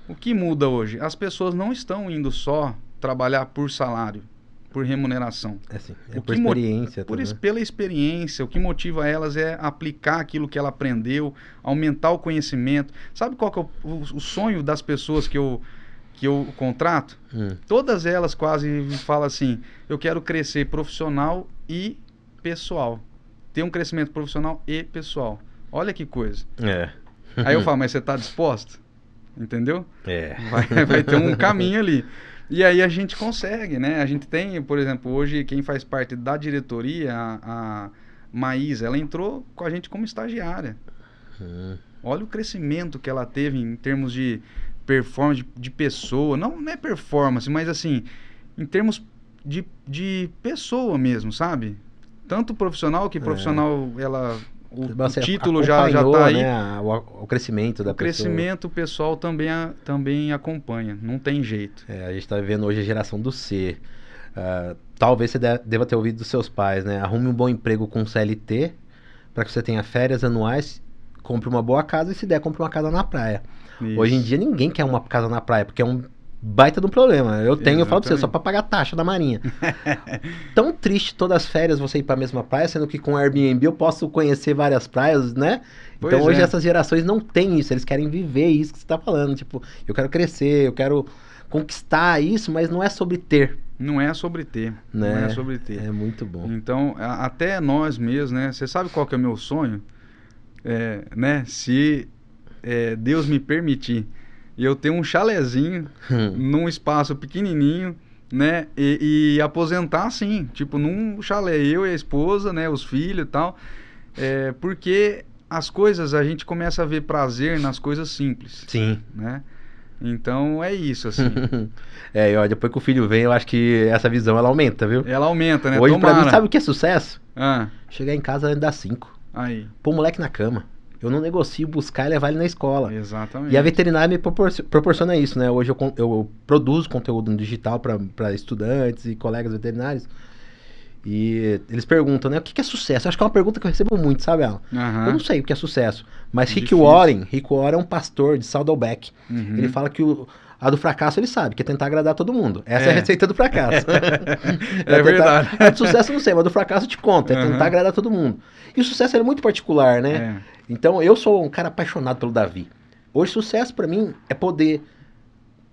o que muda hoje? As pessoas não estão indo só trabalhar por salário, por remuneração. Por experiência. Pela experiência, o que motiva elas é aplicar aquilo que ela aprendeu, aumentar o conhecimento. Sabe qual que é o sonho das pessoas que eu contrato? Todas elas quase falam assim, eu quero crescer profissional e pessoal. Ter um crescimento profissional e pessoal. Olha que coisa. Aí eu falo, mas você está disposto? Entendeu? Vai ter um caminho ali. E aí a gente consegue, né? A gente tem, por exemplo, hoje quem faz parte da diretoria, a Maísa, ela entrou com a gente como estagiária. Olha o crescimento que ela teve em termos de performance, de pessoa. Não é performance, mas assim, em termos de pessoa mesmo, sabe? Tanto profissional, que profissional, ela... O título já tá aí. Né, o crescimento da pessoa. O crescimento o pessoal também acompanha, não tem jeito. A gente está vivendo hoje a geração do C. Talvez você deva ter ouvido dos seus pais, né? Arrume um bom emprego com CLT, para que você tenha férias anuais, compre uma boa casa e se der, compre uma casa na praia. Isso. Hoje em dia ninguém quer uma casa na praia, porque é um baita de um problema. Eu falo pra você, só pra pagar taxa da marinha. Tão triste todas as férias você ir pra mesma praia, sendo que com o Airbnb eu posso conhecer várias praias, né? Pois então hoje essas gerações não têm isso, eles querem viver isso que você tá falando. Tipo, eu quero crescer, eu quero conquistar isso, mas não é sobre ter. Não é sobre ter, né? Não é sobre ter. É muito bom. Então, até nós mesmos, né? Você sabe qual que é o meu sonho? Né? Se Deus me permitir, e eu tenho um chalezinho num espaço pequenininho, né? E aposentar assim, tipo, num chalé, eu e a esposa, né? Os filhos e tal. Porque as coisas, a gente começa a ver prazer nas coisas simples. Sim. Né? Então, é isso, assim. Depois que o filho vem, eu acho que essa visão, ela aumenta, viu? Ela aumenta, né? Hoje, pra mim, sabe o que é sucesso? Chegar em casa antes das 5. Aí. Pôr o moleque na cama. Eu não negocio buscar e levar ele na escola. Exatamente. E a veterinária me proporciona isso, né? Hoje eu produzo conteúdo no digital para estudantes e colegas veterinários. E eles perguntam, né? O que é sucesso? Acho que é uma pergunta que eu recebo muito, sabe, Alan? Eu não sei o que é sucesso. Mas Rick Warren é um pastor de Saddleback. Ele fala que a do fracasso ele sabe, que é tentar agradar todo mundo. Essa é a receita do fracasso. Verdade. A do sucesso eu não sei, mas do fracasso eu te conto. É tentar agradar todo mundo. E o sucesso é muito particular, né? Então, eu sou um cara apaixonado pelo Davi. Hoje, sucesso pra mim é poder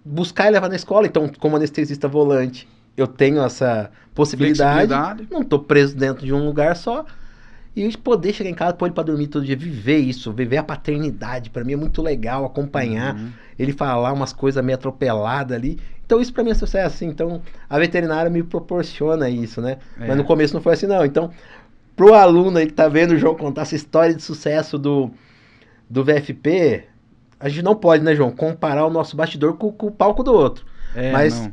buscar e levar na escola. Então, como anestesista volante, eu tenho essa possibilidade. Não tô preso dentro de um lugar só. E poder chegar em casa, pôr ele pra dormir todo dia, viver isso, viver a paternidade. Pra mim é muito legal acompanhar ele falar umas coisas meio atropeladas ali. Então, isso pra mim é sucesso, assim. Então, a veterinária me proporciona isso, né? Mas no começo não foi assim, não. Então... Pro aluno aí que tá vendo o João contar essa história de sucesso do VFP, a gente não pode, né, João, comparar o nosso bastidor com o palco do outro. Mas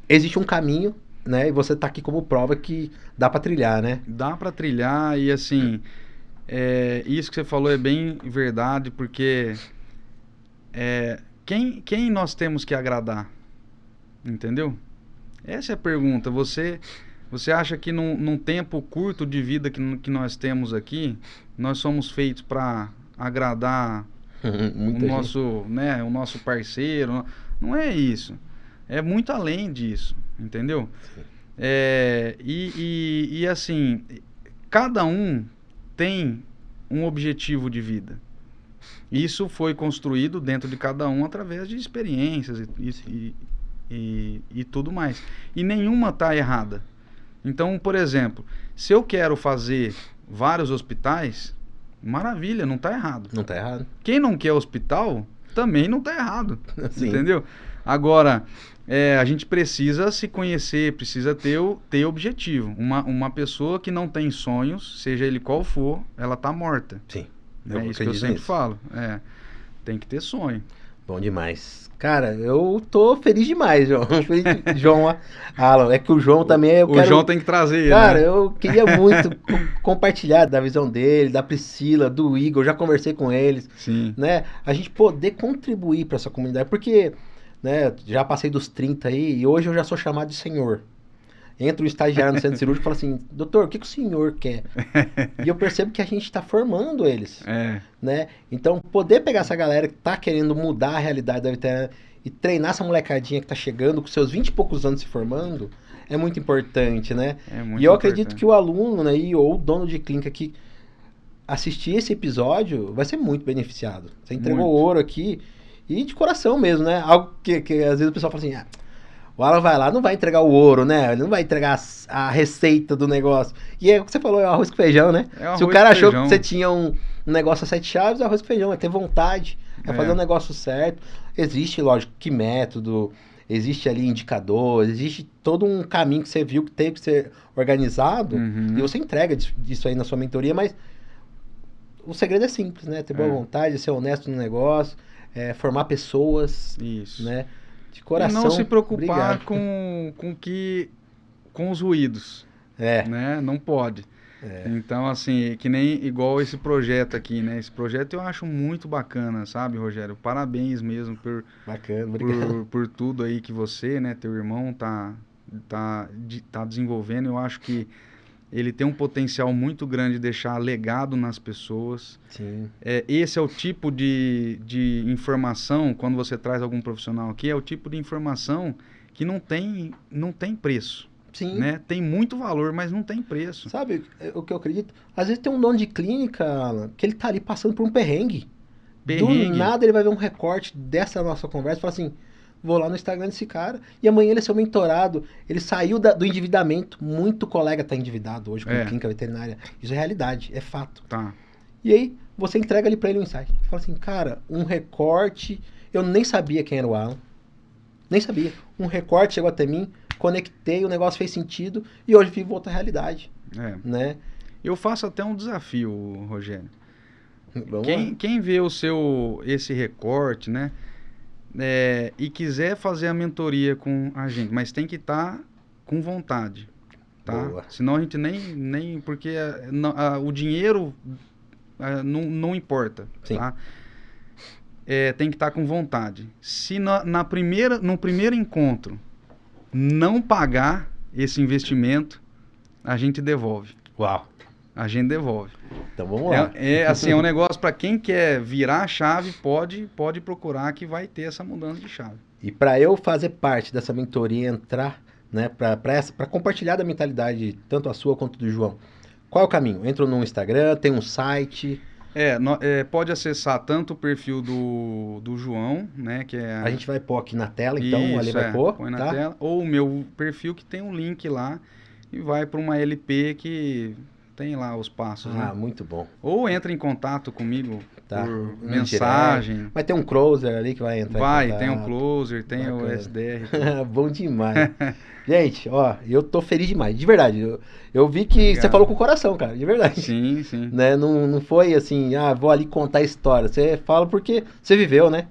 existe um caminho, né, e você tá aqui como prova que dá pra trilhar, né? Dá pra trilhar e, assim, isso que você falou é bem verdade, porque quem nós temos que agradar? Entendeu? Essa é a pergunta. Você acha que num tempo curto de vida que nós temos aqui, nós somos feitos para agradar o nosso parceiro? Não é isso. É muito além disso, entendeu? E assim, cada um tem um objetivo de vida. Isso foi construído dentro de cada um através de experiências e tudo mais. E nenhuma está errada. Então, por exemplo, se eu quero fazer vários hospitais, maravilha, não está errado. Não está errado. Quem não quer hospital, também não está errado. Entendeu? Agora, a gente precisa se conhecer, precisa ter objetivo. Uma pessoa que não tem sonhos, seja ele qual for, ela está morta. Sim. É isso que eu sempre falo. Tem que ter sonho. Bom demais. Cara, eu tô feliz demais, João. João Alan, é que o João também... João tem que trazer ele, cara, né? Eu queria muito compartilhar da visão dele, da Priscila, do Igor, já conversei com eles. Sim. Né? A gente poder contribuir para essa comunidade, porque, né, já passei dos 30 aí e hoje eu já sou chamado de senhor. Entra o estagiário no centro cirúrgico e fala assim, doutor, o que o senhor quer? E eu percebo que a gente está formando eles. Né? Então, poder pegar essa galera que está querendo mudar a realidade da veterinária e treinar essa molecadinha que está chegando com seus 20 e poucos anos se formando, é muito importante, né? E eu acredito que o aluno, né, ou o dono de clínica que assistir esse episódio vai ser muito beneficiado. Você entregou ouro aqui e de coração mesmo, né? Algo que às vezes o pessoal fala assim, o Alan vai lá, não vai entregar o ouro, né? Ele não vai entregar a receita do negócio. E é o que você falou, é arroz com feijão, né? Se o cara achou que você tinha um negócio a 7 chaves, arroz com feijão, é ter vontade, é fazer o negócio certo. Existe, lógico, que método, existe ali indicador, existe todo um caminho que você viu que teve que ser organizado, e você entrega isso aí na sua mentoria, mas o segredo é simples, né? Ter boa vontade, ser honesto no negócio, formar pessoas, Isso. né? De coração. E não se preocupar obrigado. com os ruídos, né? Não pode. Então, assim, que nem igual esse projeto aqui, né? Esse projeto eu acho muito bacana, sabe, Rogério? Parabéns mesmo Bacana, obrigado. por tudo aí que você, né, teu irmão tá desenvolvendo. Eu acho que ele tem um potencial muito grande de deixar legado nas pessoas. Sim. Esse é o tipo de informação, quando você traz algum profissional aqui, é o tipo de informação que não tem preço. Sim. Né? Tem muito valor, mas não tem preço. Sabe o que eu acredito? Às vezes tem um dono de clínica, Alan, que ele tá ali passando por um perrengue. Do nada ele vai ver um recorte dessa nossa conversa e fala assim, vou lá no Instagram desse cara, e amanhã ele é seu mentorado, ele saiu do endividamento, muito colega tá endividado hoje com clínica veterinária, isso é realidade, é fato. Tá. E aí, você entrega ali pra ele um insight, fala assim, cara, um recorte, eu nem sabia quem era o Alan, nem sabia, um recorte chegou até mim, conectei, o negócio fez sentido, e hoje vivo outra realidade, né? Eu faço até um desafio, Rogério. Vamos lá. Quem vê esse recorte, né? E quiser fazer a mentoria com a gente, mas tem que estar com vontade, tá? Boa. Senão a gente nem porque o dinheiro não importa, Sim. tá? Tem que estar com vontade. Se no primeiro encontro não pagar esse investimento, a gente devolve. Uau. A gente devolve. Então vamos lá. Assim, é um negócio para quem quer virar a chave, pode procurar que vai ter essa mudança de chave. E para eu fazer parte dessa mentoria, entrar, né, para compartilhar da mentalidade, tanto a sua quanto do João, qual é o caminho? Entro no Instagram, tem um site... pode acessar tanto o perfil do João, né, que é... A gente vai pôr aqui na tela, então, Isso, ali vai pôr, põe na tá? tela, ou o meu perfil que tem um link lá e vai para uma LP que tem lá os passos, né? Muito bom. Ou entra em contato comigo por No mensagem. direct. Vai ter um closer ali que vai entrar em contato. Tem o closer, tem Bacana. o SDR. Bom demais. Gente, ó, eu tô feliz demais, de verdade. Eu vi que Obrigado. você falou com o coração, cara, de verdade. Sim, sim. Né? Não foi assim, vou ali contar a história. Você fala porque você viveu, né?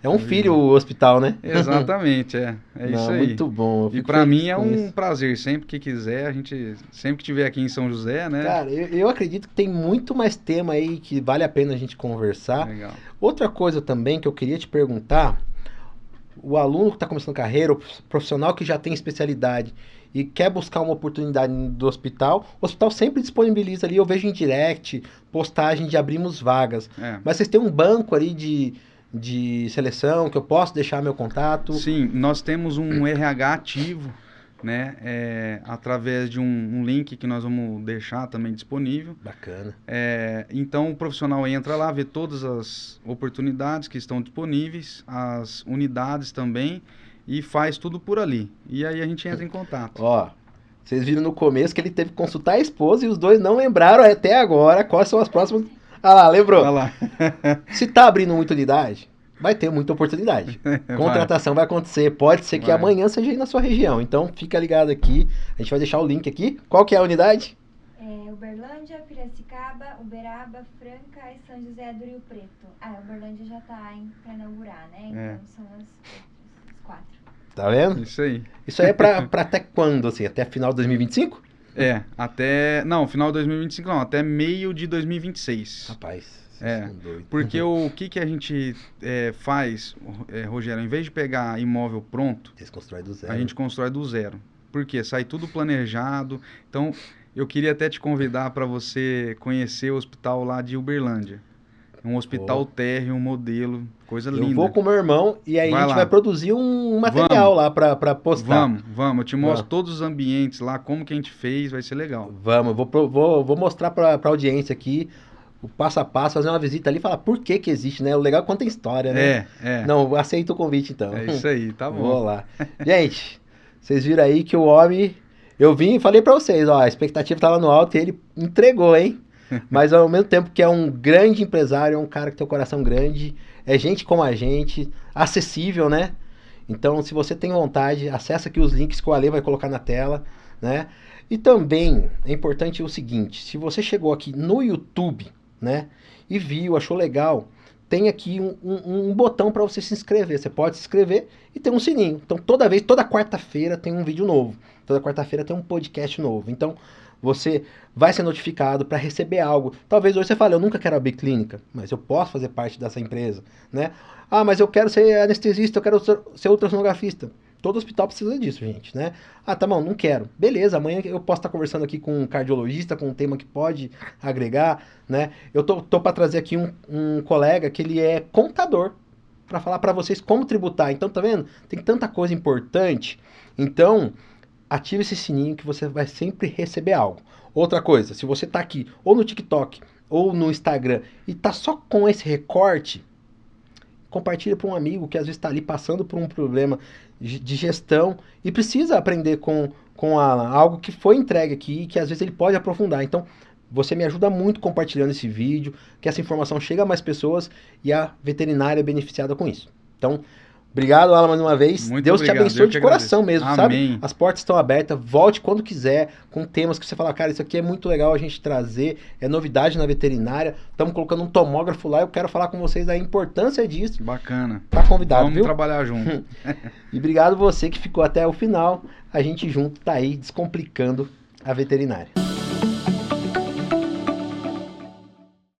É um filho o hospital, né? Exatamente, isso aí. Muito bom. E pra mim é um prazer, sempre que quiser, a gente, sempre que tiver aqui em São José, né? Cara, eu acredito que tem muito mais tema aí que vale a pena a gente conversar. Legal. Outra coisa também que eu queria te perguntar, o aluno que está começando carreira, o profissional que já tem especialidade e quer buscar uma oportunidade do hospital, o hospital sempre disponibiliza ali, eu vejo em direct, postagem de abrimos vagas. Mas vocês têm um banco ali de seleção que eu posso deixar meu contato? Sim, nós temos um RH ativo, né, através de um link que nós vamos deixar também disponível. Bacana. Então o profissional entra lá, vê todas as oportunidades que estão disponíveis, as unidades também, e faz tudo por ali. E aí a gente entra em contato. Ó, vocês viram no começo que ele teve que consultar a esposa e os dois não lembraram até agora quais são as próximas... Ah lá, lembrou? Olha lá. Se tá abrindo muita unidade, vai ter muita oportunidade. Contratação vai acontecer. Pode ser que amanhã seja aí na sua região. Então, fica ligado aqui. A gente vai deixar o link aqui. Qual que é a unidade? Uberlândia, Piracicaba, Uberaba, Franca e São José do Rio Preto. Uberlândia já tá para inaugurar, né? Então, são as 4. Tá vendo? Isso aí. Isso aí é pra até quando, assim? Até final de 2025? Final de 2025 não, até meio de 2026. Rapaz... Porque o que a gente faz, Rogério, ao invés de pegar imóvel pronto, constrói do zero. A gente constrói do zero. Porque sai tudo planejado. Então, eu queria até te convidar para você conhecer o hospital lá de Uberlândia. Um hospital térreo, um modelo, coisa linda. Eu vou com meu irmão e aí a gente vai produzir um material lá para postar. Vamos. Eu te mostro todos os ambientes lá, como que a gente fez, vai ser legal. Vamos, vou mostrar para a audiência aqui o passo a passo, fazer uma visita ali e falar por que existe, né? O legal é quando tem história, né? Não, aceito o convite então. É isso aí, tá bom. Vou lá. Gente, vocês viram aí que o homem... Eu vim e falei pra vocês, ó, a expectativa tava no alto e ele entregou, hein? Mas ao mesmo tempo que é um grande empresário, é um cara que tem um coração grande, é gente como a gente, acessível, né? Então, se você tem vontade, acessa aqui os links que o Ale vai colocar na tela, né? E também é importante o seguinte, se você chegou aqui no YouTube, né, e viu, achou legal, tem aqui um botão para você se inscrever. Você pode se inscrever e tem um sininho. Então, toda quarta-feira tem um vídeo novo. Toda quarta-feira tem um podcast novo. Então, você vai ser notificado para receber algo. Talvez hoje você fale, eu nunca quero abrir clínica, mas eu posso fazer parte dessa empresa, né? Ah, mas eu quero ser anestesista, eu quero ser ultrassonografista. Todo hospital precisa disso, gente, né? Ah, tá bom, não quero. Beleza, amanhã eu posso estar conversando aqui com um cardiologista, com um tema que pode agregar, né? Eu tô para trazer aqui um colega que ele é contador, para falar para vocês como tributar. Então, tá vendo? Tem tanta coisa importante. Então, ative esse sininho que você vai sempre receber algo. Outra coisa, se você tá aqui ou no TikTok ou no Instagram e tá só com esse recorte, compartilha para um amigo que às vezes está ali passando por um problema de gestão e precisa aprender com algo que foi entregue aqui e que às vezes ele pode aprofundar. Então, você me ajuda muito compartilhando esse vídeo, que essa informação chega a mais pessoas e a veterinária é beneficiada com isso. Então, obrigado, Alan, mais uma vez. Muito Deus obrigado, te abençoe de coração mesmo, Amém. sabe? As portas estão abertas, volte quando quiser, com temas que você fala, cara, isso aqui é muito legal a gente trazer, é novidade na veterinária, estamos colocando um tomógrafo lá, eu quero falar com vocês da importância disso. Bacana. Tá convidado, Vamos viu? trabalhar junto. E obrigado você que ficou até o final. A gente junto tá aí descomplicando a veterinária.